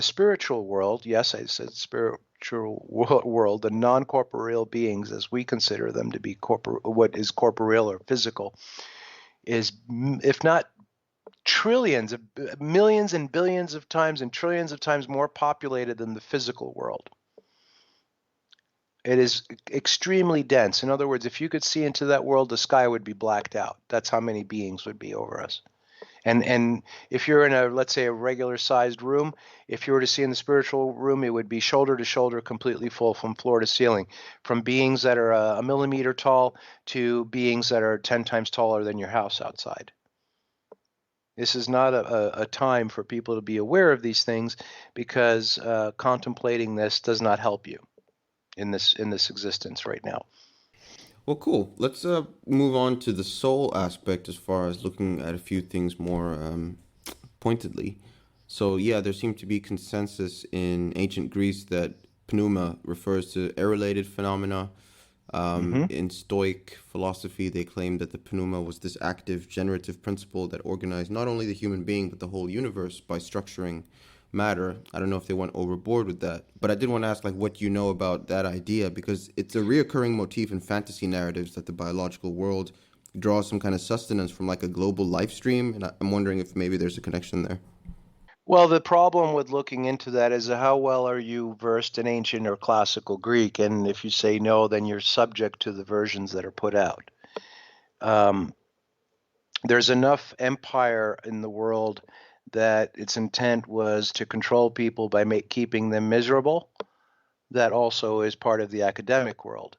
spiritual world, yes, I said spiritual world, the non-corporeal beings, as we consider them to be what is corporeal or physical, is, if not trillions of millions and billions of times and trillions of times more populated than the physical world. It is extremely dense. In other words, if you could see into that world, the sky would be blacked out. That's how many beings would be over us. And if you're in let's say a regular sized room, if you were to see in the spiritual room, it would be shoulder to shoulder, completely full from floor to ceiling, from beings that are a millimeter tall to beings that are 10 times taller than your house outside. This is not a time for people to be aware of these things, because contemplating this does not help you in this existence right now. Well, cool. Let's move on to the soul aspect as far as looking at a few things more pointedly. So, yeah, there seemed to be consensus in ancient Greece that pneuma refers to air-related phenomena. In Stoic philosophy, they claimed that the pneuma was this active generative principle that organized not only the human being but the whole universe by structuring matter. I don't know if they went overboard with that, but I did want to ask, like, what you know about that idea, because it's a reoccurring motif in fantasy narratives that the biological world draws some kind of sustenance from like a global life stream, and I'm wondering if maybe there's a connection there. Well, the problem with looking into that is how well are you versed in ancient or classical Greek? And if you say no, then you're subject to the versions that are put out. There's enough empire in the world that its intent was to control people by keeping them miserable. That also is part of the academic world.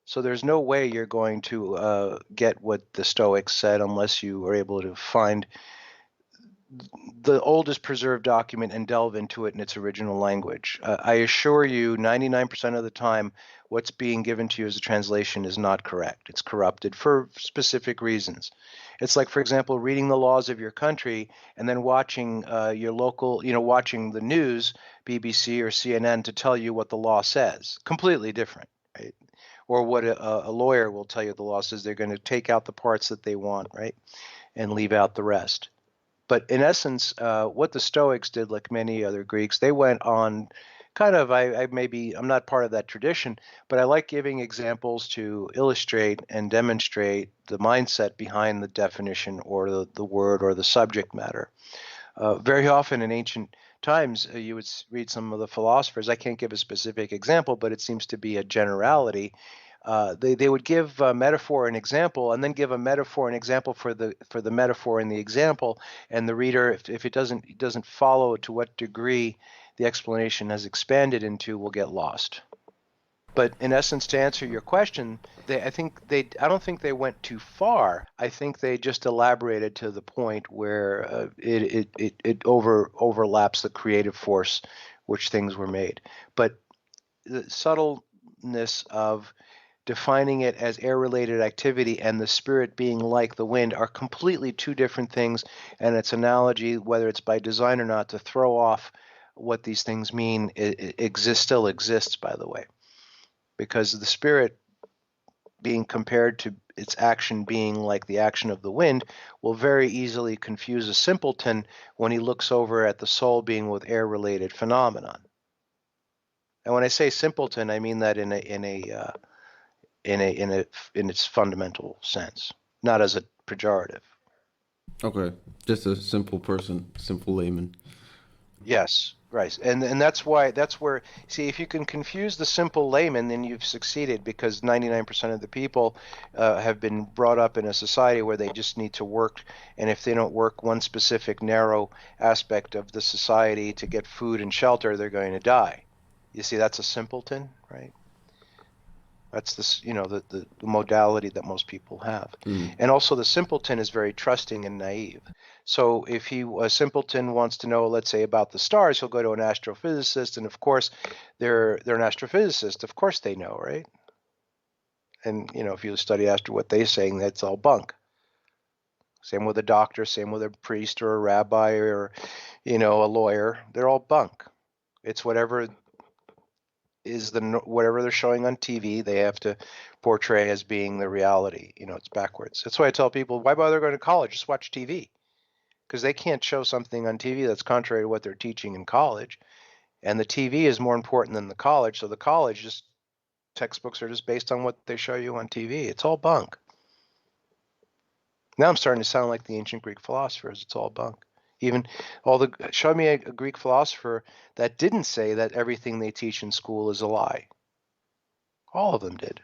So there's no way you're going to get what the Stoics said unless you are able to find the oldest preserved document and delve into it in its original language. I assure you, 99% of the time, what's being given to you as a translation is not correct. It's corrupted for specific reasons. It's like, for example, reading the laws of your country and then watching your local, watching the news, BBC or CNN, to tell you what the law says. Completely different, right? Or what a lawyer will tell you the law says. They're going to take out the parts that they want, right, and leave out the rest. But in essence, what the Stoics did, like many other Greeks, they went on kind of, I'm not part of that tradition, but I like giving examples to illustrate and demonstrate the mindset behind the definition or the word or the subject matter. Very often in ancient times, you would read some of the philosophers. I can't give a specific example, but it seems to be a generality. They would give a metaphor and example, and then give a metaphor and example for the metaphor and the example, and the reader, if it doesn't follow to what degree the explanation has expanded into, will get lost. But in essence, to answer your question, I don't think they went too far. I think they just elaborated to the point where it overlaps the creative force which things were made. But the subtleness of defining it as air-related activity and the spirit being like the wind are completely two different things, and its analogy, whether it's by design or not, to throw off what these things mean, still exists, by the way, because the spirit being compared to its action being like the action of the wind will very easily confuse a simpleton when he looks over at the soul being with air-related phenomenon. And when I say simpleton, I mean that in its fundamental sense, not as a pejorative. Okay, just a simple person, simple layman. Yes, right. And that's where, see, if you can confuse the simple layman, then you've succeeded, because 99% of the people have been brought up in a society where they just need to work, and if they don't work one specific narrow aspect of the society to get food and shelter, they're going to die. You see, that's a simpleton, right? That's the modality that most people have. And also the simpleton is very trusting and naive. So if a simpleton wants to know, let's say, about the stars, he'll go to an astrophysicist, and of course they're an astrophysicist. Of course they know, right? And if you study what they're saying, that's all bunk. Same with a doctor, same with a priest or a rabbi or a lawyer. They're all bunk. It's whatever they're showing on TV, they have to portray as being the reality. It's backwards. That's why I tell people, why bother going to college? Just watch TV, because they can't show something on TV that's contrary to what they're teaching in college, and the TV is more important than the college. So the college textbooks are just based on what they show you on TV. It's all bunk. Now I'm starting to sound like the ancient Greek philosophers. It's all bunk. Even show me a Greek philosopher that didn't say that everything they teach in school is a lie. All of them did.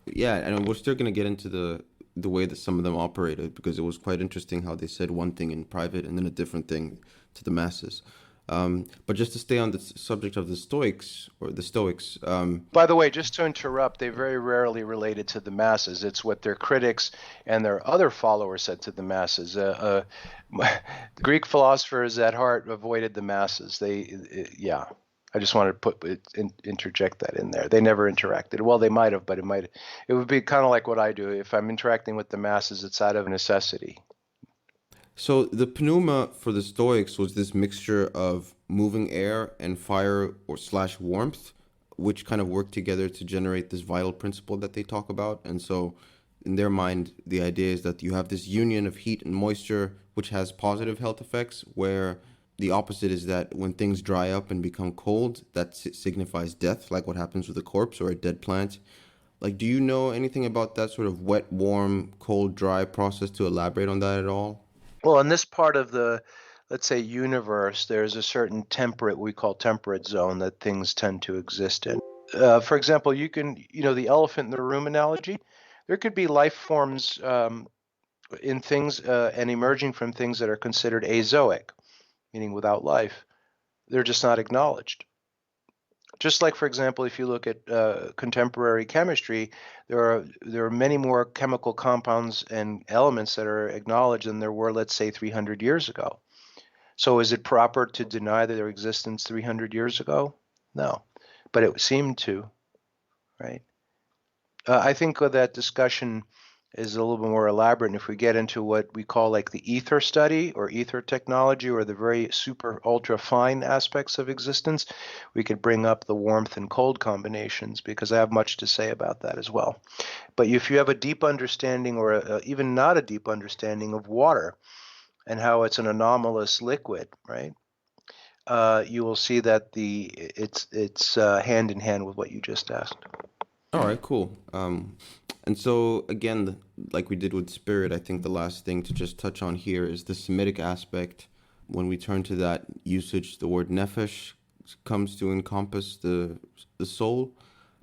Yeah, and we're still going to get into the way that some of them operated, because it was quite interesting how they said one thing in private and then a different thing to the masses. But just to stay on the subject of the Stoics. By the way, just to interrupt, they very rarely related to the masses. It's what their critics and their other followers said to the masses. Greek philosophers at heart avoided the masses. I just wanted to interject that in there. They never interacted. Well, they might have, but it would be kind of like what I do. If I'm interacting with the masses, it's out of necessity. So the pneuma for the Stoics was this mixture of moving air and fire or / warmth, which kind of work together to generate this vital principle that they talk about. And so in their mind, the idea is that you have this union of heat and moisture, which has positive health effects, where the opposite is that when things dry up and become cold, that signifies death, like what happens with a corpse or a dead plant. Like, do you know anything about that sort of wet, warm, cold, dry process to elaborate on that at all? Well, in this part of the, let's say, universe, there's a certain we call temperate zone that things tend to exist in. For example, the elephant in the room analogy, there could be life forms in things and emerging from things that are considered azoic, meaning without life. They're just not acknowledged. Just like, for example, if you look at contemporary chemistry, there are many more chemical compounds and elements that are acknowledged than there were, let's say, 300 years ago. So is it proper to deny their existence 300 years ago? No, but it seemed to, right? I think that discussion is a little bit more elaborate. And if we get into what we call like the ether study or ether technology or the very super ultra fine aspects of existence, we could bring up the warmth and cold combinations because I have much to say about that as well. But if you have a deep understanding or even not a deep understanding of water and how it's an anomalous liquid, right? You will see that it's hand in hand with what you just asked. All right, cool. And so again, like we did with spirit, I think the last thing to just touch on here is the Semitic aspect. When we turn to that usage, the word nefesh comes to encompass the soul.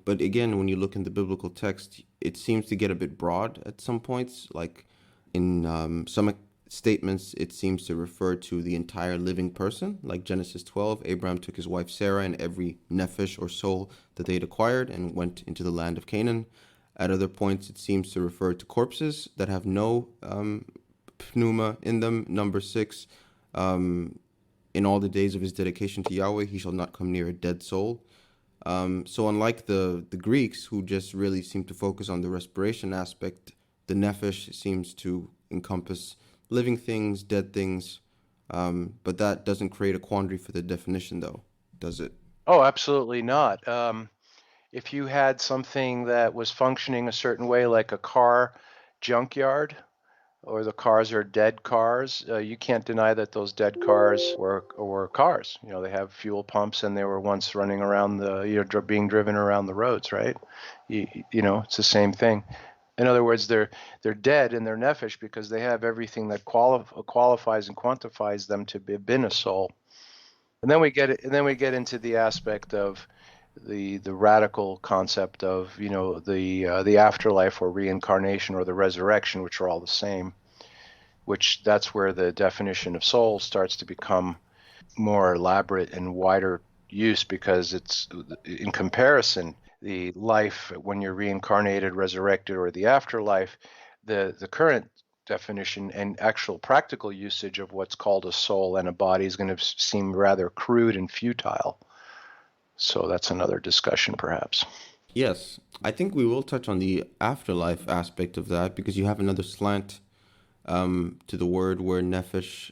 But again, when you look in the biblical text, it seems to get a bit broad at some points. Like in some statements, it seems to refer to the entire living person. Like Genesis 12, Abraham took his wife Sarah and every nefesh or soul that they had acquired and went into the land of Canaan. At other points, it seems to refer to corpses that have no pneuma in them. Number 6, in all the days of his dedication to Yahweh, he shall not come near a dead soul. So unlike the Greeks, who just really seem to focus on the respiration aspect, the nefesh seems to encompass living things, dead things, but that doesn't create a quandary for the definition, though, does it? Oh, absolutely not. If you had something that was functioning a certain way, like a car junkyard, or the cars are dead cars, you can't deny that those dead cars were cars. You know, they have fuel pumps and they were once running around being driven around the roads, right? You know, it's the same thing. In other words, they're dead in their nefesh because they have everything that qualifies and quantifies them to have been a soul. And then we get into the aspect of the radical concept of the afterlife or reincarnation or the resurrection, which are all the same. Which that's where the definition of soul starts to become more elaborate and wider use because it's in comparison the life when you're reincarnated, resurrected, or the afterlife, the current definition and actual practical usage of what's called a soul and a body is going to seem rather crude and futile. So that's another discussion, perhaps. Yes, I think we will touch on the afterlife aspect of that because you have another slant to the word where a nefesh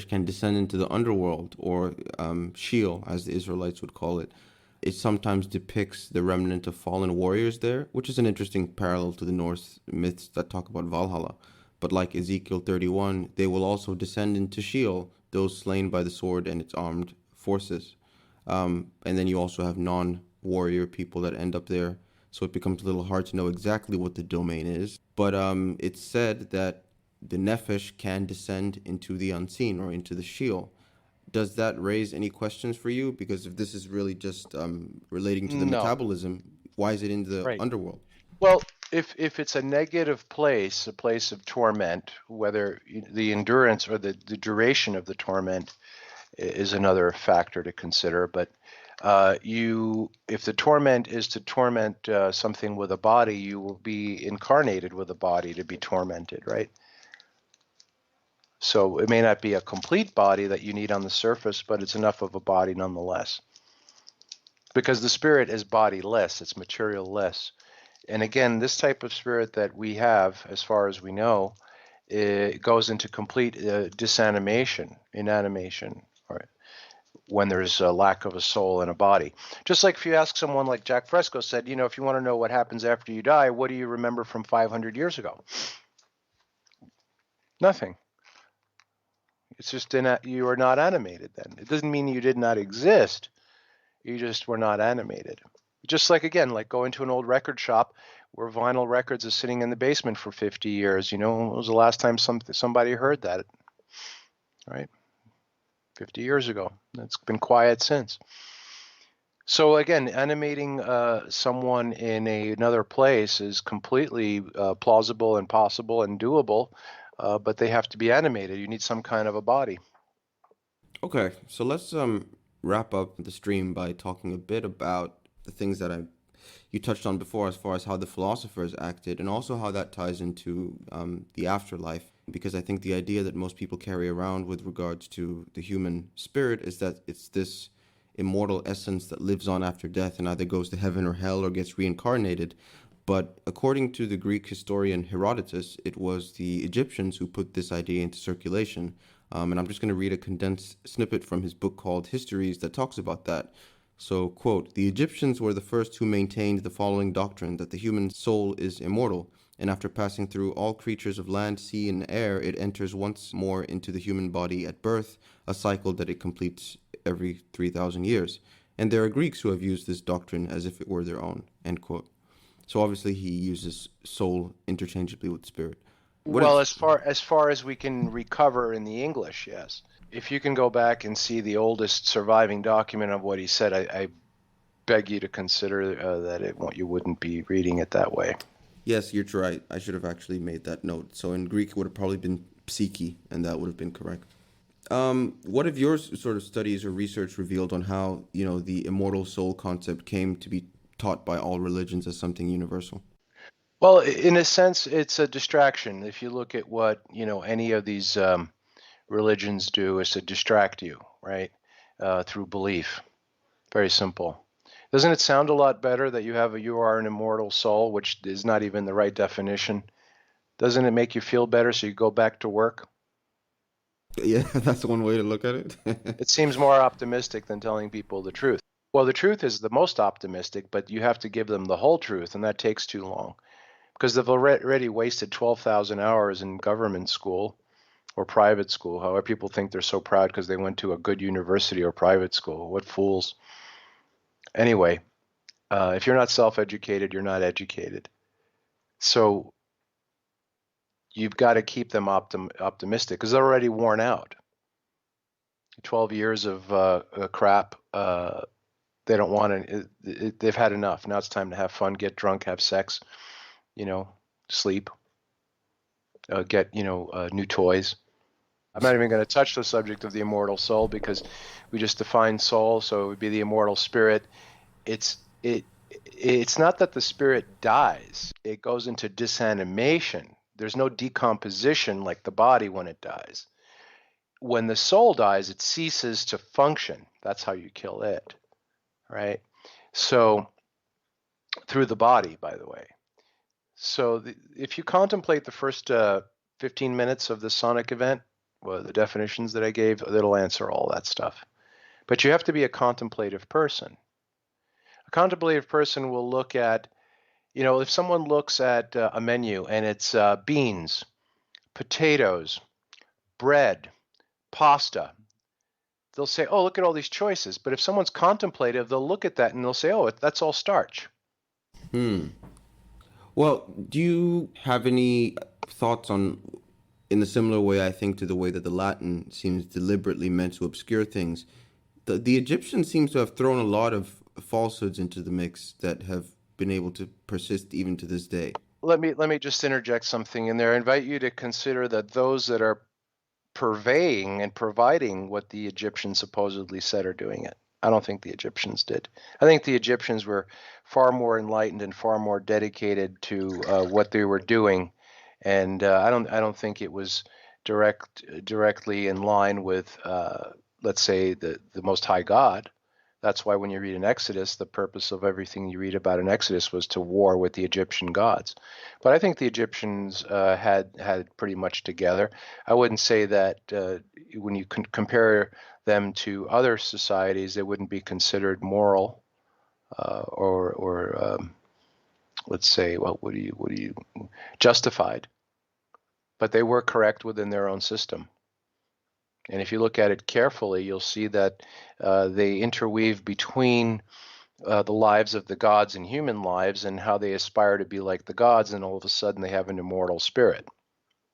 can descend into the underworld or Sheol, as the Israelites would call it. It sometimes depicts the remnant of fallen warriors there, which is an interesting parallel to the Norse myths that talk about Valhalla. But like Ezekiel 31, they will also descend into Sheol, those slain by the sword and its armed forces. And then you also have non-warrior people that end up there. So it becomes a little hard to know exactly what the domain is. But it's said that the nefesh can descend into the unseen or into the Sheol. Does that raise any questions for you? Because if this is really just relating to the No. metabolism, why is it in the Right. underworld? Well, if it's a negative place, a place of torment, whether the endurance or the duration of the torment is another factor to consider. But if the torment is to torment something with a body, you will be incarnated with a body to be tormented, right? So it may not be a complete body that you need on the surface, but it's enough of a body nonetheless. Because the spirit is bodiless, it's material-less. And again, this type of spirit that we have, as far as we know, it goes into complete inanimation, or when there's a lack of a soul in a body. Just like if you ask someone like Jack Fresco said, if you want to know what happens after you die, what do you remember from 500 years ago? Nothing. It's just you are not animated then. It doesn't mean you did not exist. You just were not animated. Just like, again, like going to an old record shop where vinyl records are sitting in the basement for 50 years. When was the last time somebody heard that? Right? 50 years ago. It's been quiet since. So again, animating someone in another place is completely plausible and possible and doable, but they have to be animated. You need some kind of a body. Okay, so let's wrap up the stream by talking a bit about the things that you touched on before, as far as how the philosophers acted, and also how that ties into the afterlife. Because I think the idea that most people carry around with regards to the human spirit is that it's this immortal essence that lives on after death and either goes to heaven or hell or gets reincarnated. But according to the Greek historian Herodotus, it was the Egyptians who put this idea into circulation. And I'm just going to read a condensed snippet from his book called Histories that talks about that. So, quote, "The Egyptians were the first who maintained the following doctrine, that the human soul is immortal, and after passing through all creatures of land, sea, and air, it enters once more into the human body at birth, a cycle that it completes every 3,000 years. And there are Greeks who have used this doctrine as if it were their own," end quote. So obviously he uses soul interchangeably with spirit. Well, as far as we can recover in the English, yes. If you can go back and see the oldest surviving document of what he said, I beg you to consider that you wouldn't be reading it that way. Yes, you're right. I should have actually made that note. So in Greek, it would have probably been psyche, and that would have been correct. What have your sort of studies or research revealed on how, the immortal soul concept came to be taught by all religions as something universal? Well, in a sense, it's a distraction. If you look at what, any of these religions do is to distract you, right? Through belief. Very simple. Doesn't it sound a lot better that you are an immortal soul, which is not even the right definition? Doesn't it make you feel better so you go back to work? Yeah, that's one way to look at it. It seems more optimistic than telling people the truth. Well, the truth is the most optimistic, but you have to give them the whole truth, and that takes too long because they've already wasted 12,000 hours in government school or private school. However, people think they're so proud because they went to a good university or private school. What fools. Anyway, if you're not self-educated, you're not educated. So you've got to keep them optimistic because they're already worn out. 12 years of crap. They don't want to. They've had enough. Now it's time to have fun, get drunk, have sex, sleep, get new toys. I'm not even going to touch the subject of the immortal soul because we just defined soul, so it would be the immortal spirit. It's not that the spirit dies. It goes into disanimation. There's no decomposition like the body when it dies. When the soul dies, it ceases to function. That's how you kill it, right? So through the body, by the way. So if you contemplate the first 15 minutes of the sonic event, well, the definitions that I gave, it'll answer all that stuff. But you have to be a contemplative person. A contemplative person will look at, if someone looks at a menu and it's beans, potatoes, bread, pasta, they'll say, oh, look at all these choices. But if someone's contemplative, they'll look at that and they'll say, oh, that's all starch. Well, do you have any thoughts on, in a similar way, I think, to the way that the Latin seems deliberately meant to obscure things? The Egyptians seem to have thrown a lot of falsehoods into the mix that have been able to persist even to this day. Let me just interject something in there. I invite you to consider that those that are purveying and providing what the Egyptians supposedly said are doing it. I don't think the Egyptians did. I think the Egyptians were far more enlightened and far more dedicated to what they were doing, and I don't think it was directly in line with let's say the Most High God. That's why when you read in Exodus, the purpose of everything you read about in Exodus was to war with the Egyptian gods. But I think the Egyptians had pretty much together. I wouldn't say that when you compare them to other societies, they wouldn't be considered moral or let's say, well, what do you justified? But they were correct within their own system. And if you look at it carefully, you'll see that they interweave between the lives of the gods and human lives and how they aspire to be like the gods, and all of a sudden they have an immortal spirit,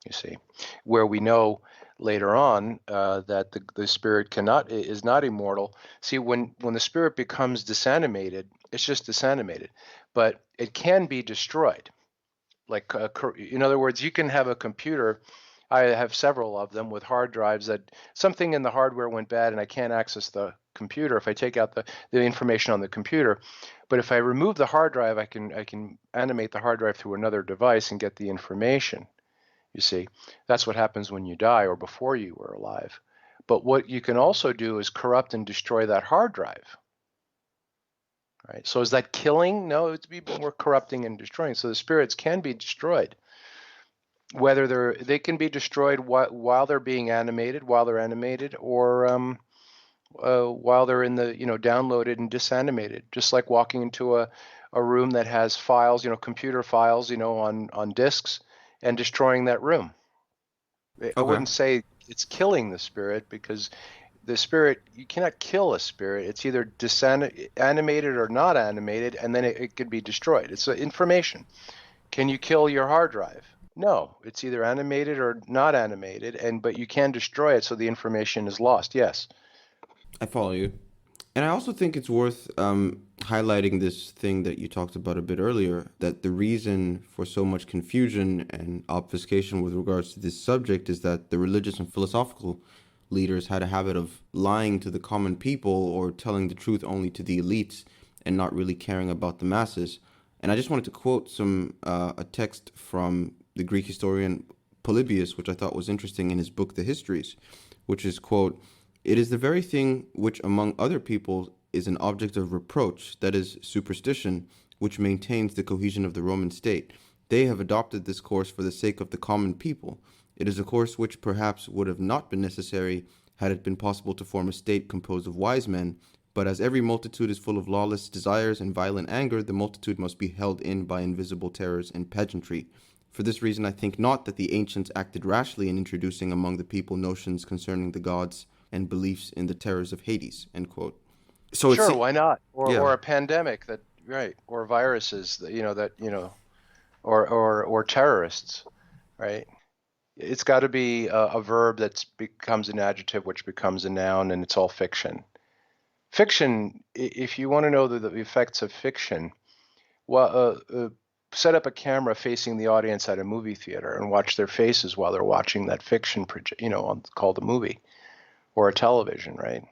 you see, where we know later on that the spirit is not immortal. See, when the spirit becomes disanimated, it's just disanimated, but it can be destroyed. Like, in other words, you can have a computer. I have several of them with hard drives that something in the hardware went bad and I can't access the computer, if I take out the information on the computer, but if I remove the hard drive, I can animate the hard drive through another device and get the information. You see, that's what happens when you die or before you were alive. But what you can also do is corrupt and destroy that hard drive. Right? So is that killing? No, it's be more corrupting and destroying. So the spirits can be destroyed. Whether they can be destroyed while they're being animated, or while they're in the downloaded and disanimated. Just like walking into a room that has files, computer files, on disks, and destroying that room. I wouldn't say it's killing the spirit, because the spirit, you cannot kill a spirit. It's either animated or not animated, and then it could be destroyed. It's information. Can you kill your hard drive? No, it's either animated or not animated, but you can destroy it so the information is lost. Yes. I follow you. And I also think it's worth highlighting this thing that you talked about a bit earlier, that the reason for so much confusion and obfuscation with regards to this subject is that the religious and philosophical leaders had a habit of lying to the common people or telling the truth only to the elites and not really caring about the masses. And I just wanted to quote a text from the Greek historian Polybius, which I thought was interesting in his book, The Histories, which is, quote, "It is the very thing which among other people is an object of reproach, that is, superstition, which maintains the cohesion of the Roman state. They have adopted this course for the sake of the common people. It is a course which perhaps would have not been necessary had it been possible to form a state composed of wise men, but as every multitude is full of lawless desires and violent anger, the multitude must be held in by invisible terrors and pageantry. For this reason, I think not that the ancients acted rashly in introducing among the people notions concerning the gods and beliefs in the terrors of Hades," end quote. So sure, why not? Or a pandemic or viruses or terrorists, right? It's got to be a verb that becomes an adjective, which becomes a noun, and it's all fiction. Fiction, if you want to know the effects of fiction, set up a camera facing the audience at a movie theater and watch their faces while they're watching that fiction, called a movie or a television, right?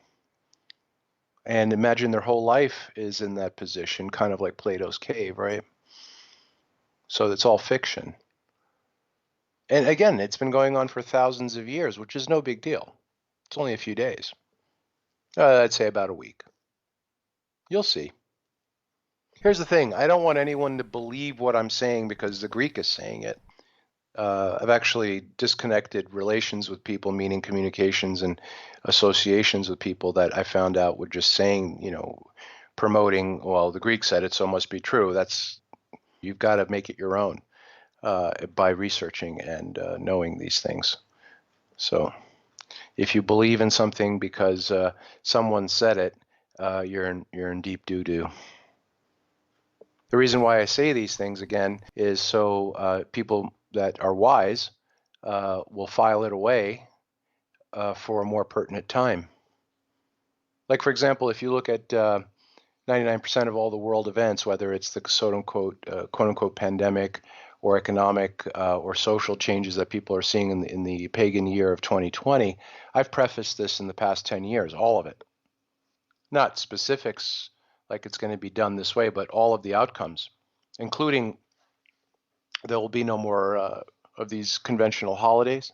And imagine their whole life is in that position, kind of like Plato's cave, right? So it's all fiction. And again, it's been going on for thousands of years, which is no big deal. It's only a few days. I'd say about a week. You'll see. Here's the thing. I don't want anyone to believe what I'm saying because the Greek is saying it. I've actually disconnected relations with people, meaning communications and associations with people that I found out were just saying, promoting, well, the Greek said it, so it must be true. You've got to make it your own by researching and knowing these things. So if you believe in something because someone said it, you're in deep doo-doo. The reason why I say these things again is so people that are wise will file it away for a more pertinent time. Like, for example, if you look at 99% of all the world events, whether it's the quote-unquote pandemic or economic or social changes that people are seeing in the pagan year of 2020, I've prefaced this in the past 10 years, all of it. Not specifics like it's going to be done this way, but all of the outcomes, including there will be no more of these conventional holidays,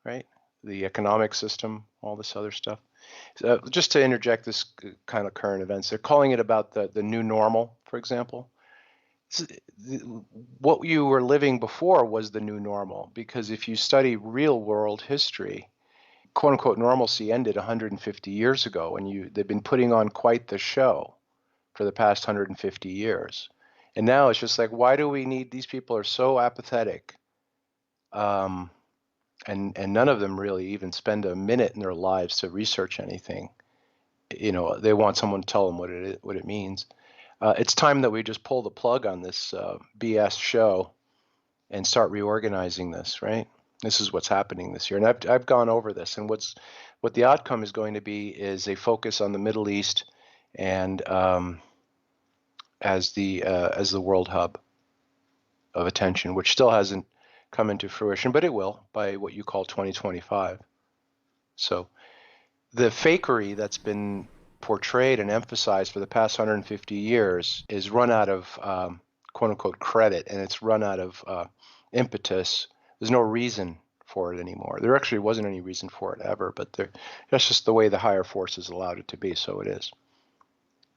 right? The economic system, all this other stuff. Just to interject this kind of current events, they're calling it about the new normal, for example. What you were living before was the new normal, because if you study real world history, quote unquote normalcy ended 150 years ago, and they've been putting on quite the show for the past 150 years. And now it's just like, why do we need, these people are so apathetic. And none of them really even spend a minute in their lives to research anything. They want someone to tell them what it means. It's time that we just pull the plug on this BS show and start reorganizing this, right? This is what's happening this year. And I've gone over this, and what the outcome is going to be is a focus on the Middle East and as the world hub of attention, which still hasn't come into fruition, but it will by what you call 2025. So The fakery that's been portrayed and emphasized for the past 150 years is run out of quote unquote credit, and it's run out of impetus. There's no reason for it anymore. There actually wasn't any reason for it ever, but that's just the way the higher forces allowed it to be, so it is.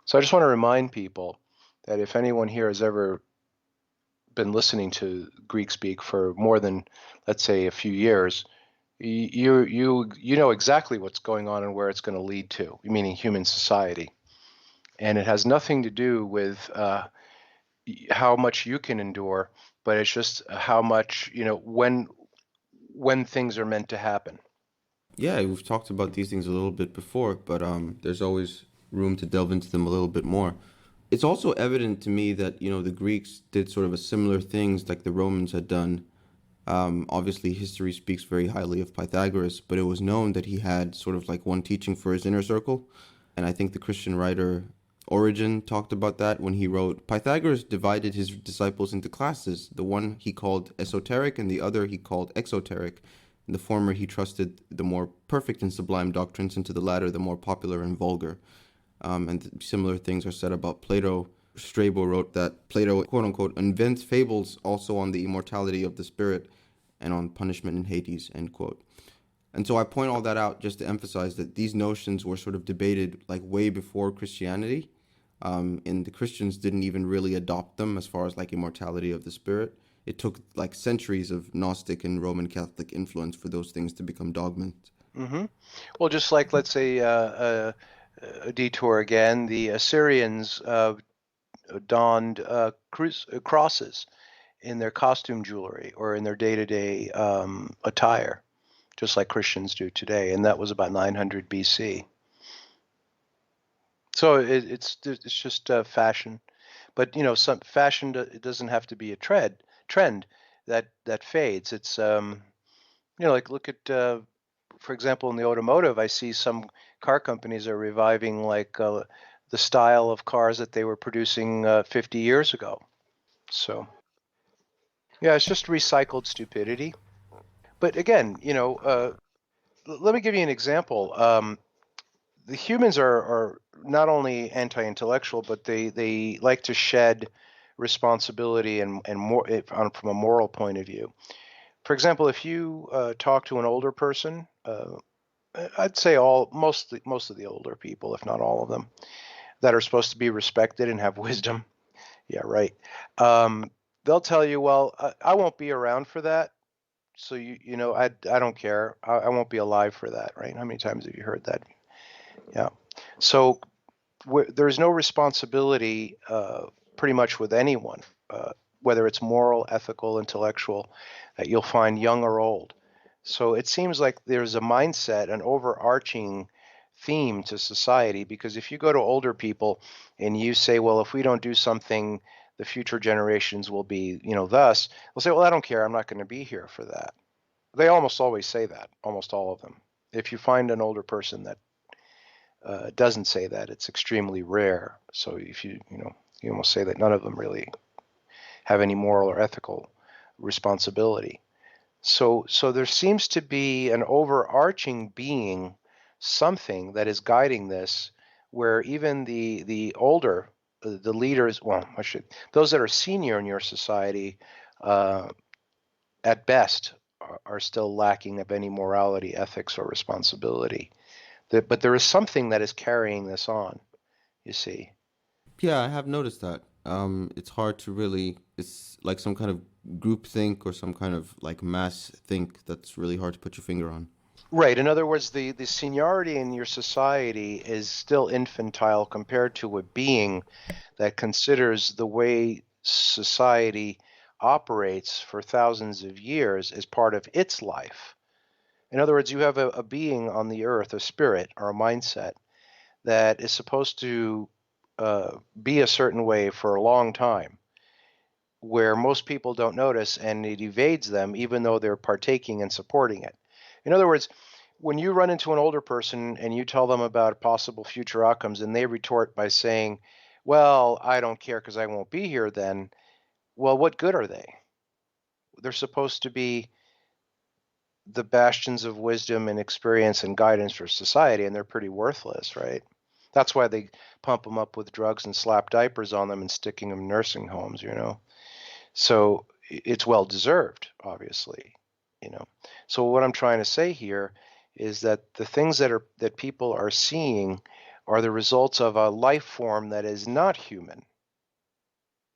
So I just want to remind people that if anyone here has ever been listening to Greek speak for more than, let's say, a few years, you know exactly what's going on and where it's going to lead to, meaning human society. And it has nothing to do with how much you can endure, but it's just how much, when things are meant to happen. Yeah, we've talked about these things a little bit before, but there's always room to delve into them a little bit more. It's also evident to me that, the Greeks did sort of a similar things like the Romans had done. Obviously, history speaks very highly of Pythagoras, but it was known that he had sort of like one teaching for his inner circle. And I think the Christian writer Origin talked about that when he wrote Pythagoras divided his disciples into classes. The one he called esoteric and the other he called exoteric. In the former he trusted the more perfect and sublime doctrines, and to the latter the more popular and vulgar. And similar things are said about Plato. Strabo wrote that Plato, quote unquote, invents fables also on the immortality of the spirit and on punishment in Hades, end quote. And so I point all that out just to emphasize that these notions were sort of debated like way before Christianity. And the Christians didn't even really adopt them as far as like immortality of the spirit. It took like centuries of Gnostic and Roman Catholic influence for those things to become dogmas. Mm-hmm. Well, just like, let's say, a detour again, the Assyrians donned crosses in their costume jewelry or in their day-to-day attire, just like Christians do today, and that was about 900 BC. So it's just fashion, but some fashion it doesn't have to be a trend that fades. It's like look at for example in the automotive, I see some car companies are reviving like the style of cars that they were producing 50 years ago. So yeah, it's just recycled stupidity. But again, let me give you an example. The humans are not only anti-intellectual, but they like to shed responsibility and more from a moral point of view. For example, if you talk to an older person, I'd say most of the older people, if not all of them, that are supposed to be respected and have wisdom. Yeah, right. They'll tell you, well, I won't be around for that. So I don't care. I won't be alive for that, right? How many times have you heard that? Yeah. So there's no responsibility pretty much with anyone, whether it's moral, ethical, intellectual, that you'll find young or old. So it seems like there's a mindset, an overarching theme to society, because if you go to older people and you say, well, if we don't do something, the future generations will be, thus, they'll say, well, I don't care. I'm not going to be here for that. They almost always say that, almost all of them. If you find an older person that doesn't say that, it's extremely rare. So if you almost say that none of them really have any moral or ethical responsibility. So there seems to be an overarching being, something that is guiding this, where even the older, the leaders, well, those that are senior in your society, at best, are still lacking of any morality, ethics, or responsibility. But there is something that is carrying this on, you see. Yeah, I have noticed that. It's hard to really, it's like some kind of group think or some kind of like mass think that's really hard to put your finger on. Right. In other words, the seniority in your society is still infantile compared to a being that considers the way society operates for thousands of years as part of its life. In other words, you have a being on the earth, a spirit or a mindset that is supposed to be a certain way for a long time, where most people don't notice, and it evades them even though they're partaking and supporting it. In other words, when you run into an older person and you tell them about possible future outcomes and they retort by saying, well, I don't care because I won't be here then, well, what good are they? They're supposed to be the bastions of wisdom and experience and guidance for society, and they're pretty worthless, right? That's why they pump them up with drugs and slap diapers on them and sticking them in nursing homes, So it's well deserved, obviously. So what I'm trying to say here is that the things that people are seeing are the results of a life form that is not human.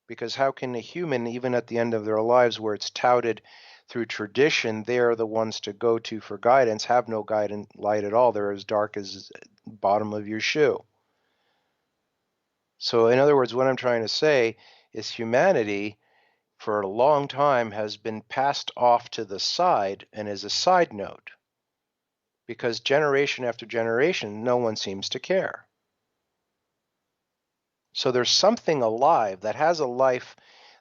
Because how can a human, even at the end of their lives, where it's touted through tradition, they are the ones to go to for guidance, have no guidance light at all? They're as dark as the bottom of your shoe. So in other words, what I'm trying to say is humanity for a long time has been passed off to the side and is a side note, because generation after generation, no one seems to care. So there's something alive that has a life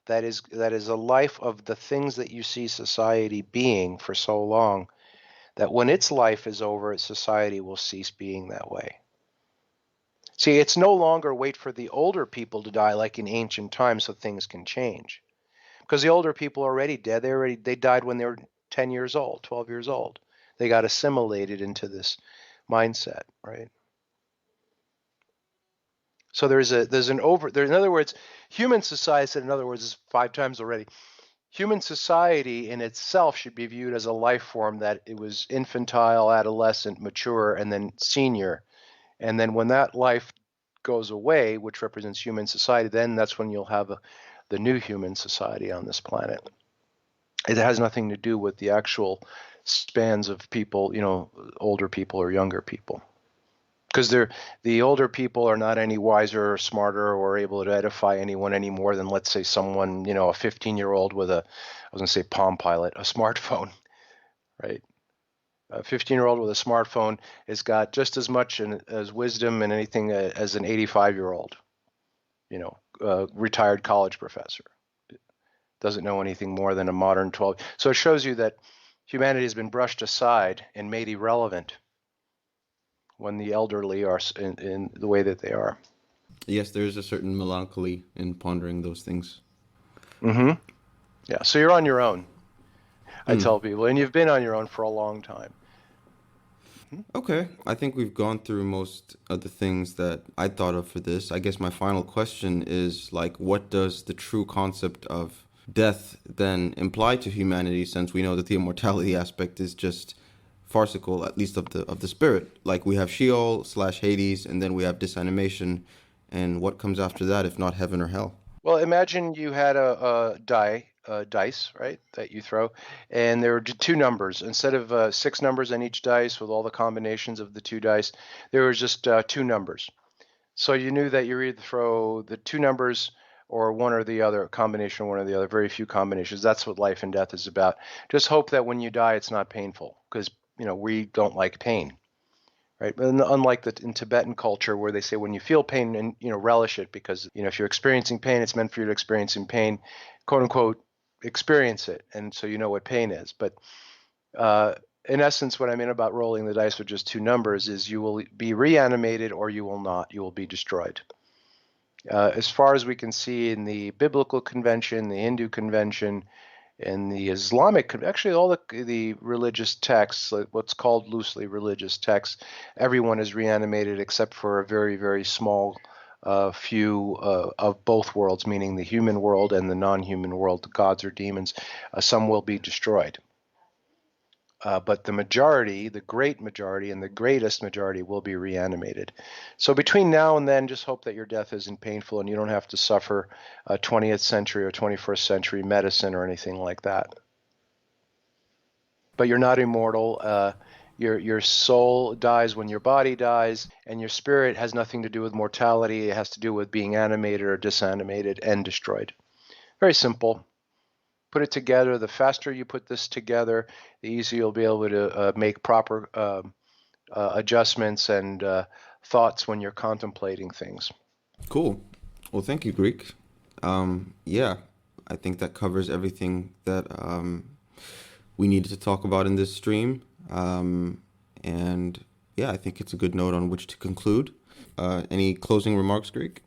that is a life of the things that you see society being for so long, that when its life is over, society will cease being that way. See, it's no longer wait for the older people to die like in ancient times so things can change. Because the older people are already dead. They died when they were 10 years old, 12 years old. They got assimilated into this mindset, right? So in other words, human society, said in other words, is 5 times already. Human society in itself should be viewed as a life form that it was infantile, adolescent, mature, and then senior. And then when that life goes away, which represents human society, then that's when you'll have the new human society on this planet. It has nothing to do with the actual spans of people, older people or younger people. Because the older people are not any wiser or smarter or able to edify anyone any more than, let's say, someone, a 15-year-old with I was going to say Palm Pilot, a smartphone, right? A 15-year-old with a smartphone has got just as much as wisdom and anything as an 85-year-old, retired college professor. Doesn't know anything more than a modern 12. So it shows you that humanity has been brushed aside and made irrelevant when the elderly are in the way that they are. Yes, there is a certain melancholy in pondering those things. Mm-hmm. Yeah, so you're on your own, I tell people, and you've been on your own for a long time. Okay, I think we've gone through most of the things that I thought of for this. I guess my final question is, what does the true concept of death then imply to humanity, since we know that the immortality aspect is just farcical, at least of the spirit? Like, we have Sheol / Hades, and then we have disanimation, and what comes after that if not heaven or hell? Well, imagine you had a dice, right, that you throw, and there were 2 numbers. Instead of 6 numbers on each dice with all the combinations of the 2 dice, there was just 2 numbers. So you knew that you either throw the 2 numbers or one or the other, a combination of one or the other, very few combinations. That's what life and death is about. Just hope that when you die, it's not painful, because, we don't like pain. Right. And unlike in Tibetan culture, where they say when you feel pain, and relish it, because if you're experiencing pain, it's meant for you to experience in pain, quote unquote, experience it, and so you know what pain is. But in essence, what I mean about rolling the dice with just 2 numbers is you will be reanimated or you will not. You will be destroyed. As far as we can see in the biblical convention, the Hindu convention, in the Islamic, actually all the religious texts, what's called loosely religious texts, everyone is reanimated except for a very, very small few of both worlds, meaning the human world and the non-human world, the gods or demons. Some will be destroyed. But the majority, the great majority, and the greatest majority will be reanimated. So between now and then, just hope that your death isn't painful and you don't have to suffer 20th century or 21st century medicine or anything like that. But you're not immortal. Your soul dies when your body dies, and your spirit has nothing to do with mortality. It has to do with being animated or disanimated and destroyed. Very simple. Put it together. The faster you put this together, the easier you'll be able to make proper adjustments and thoughts when you're contemplating things. Cool. Well, thank you, Greek. Yeah, I think that covers everything that we needed to talk about in this stream. And yeah, I think it's a good note on which to conclude. Any closing remarks, Greek?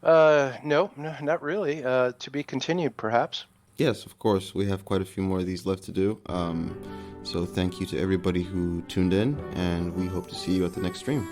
No, not really. To be continued, perhaps. Yes, of course. We have quite a few more of these left to do. So thank you to everybody who tuned in, and we hope to see you at the next stream.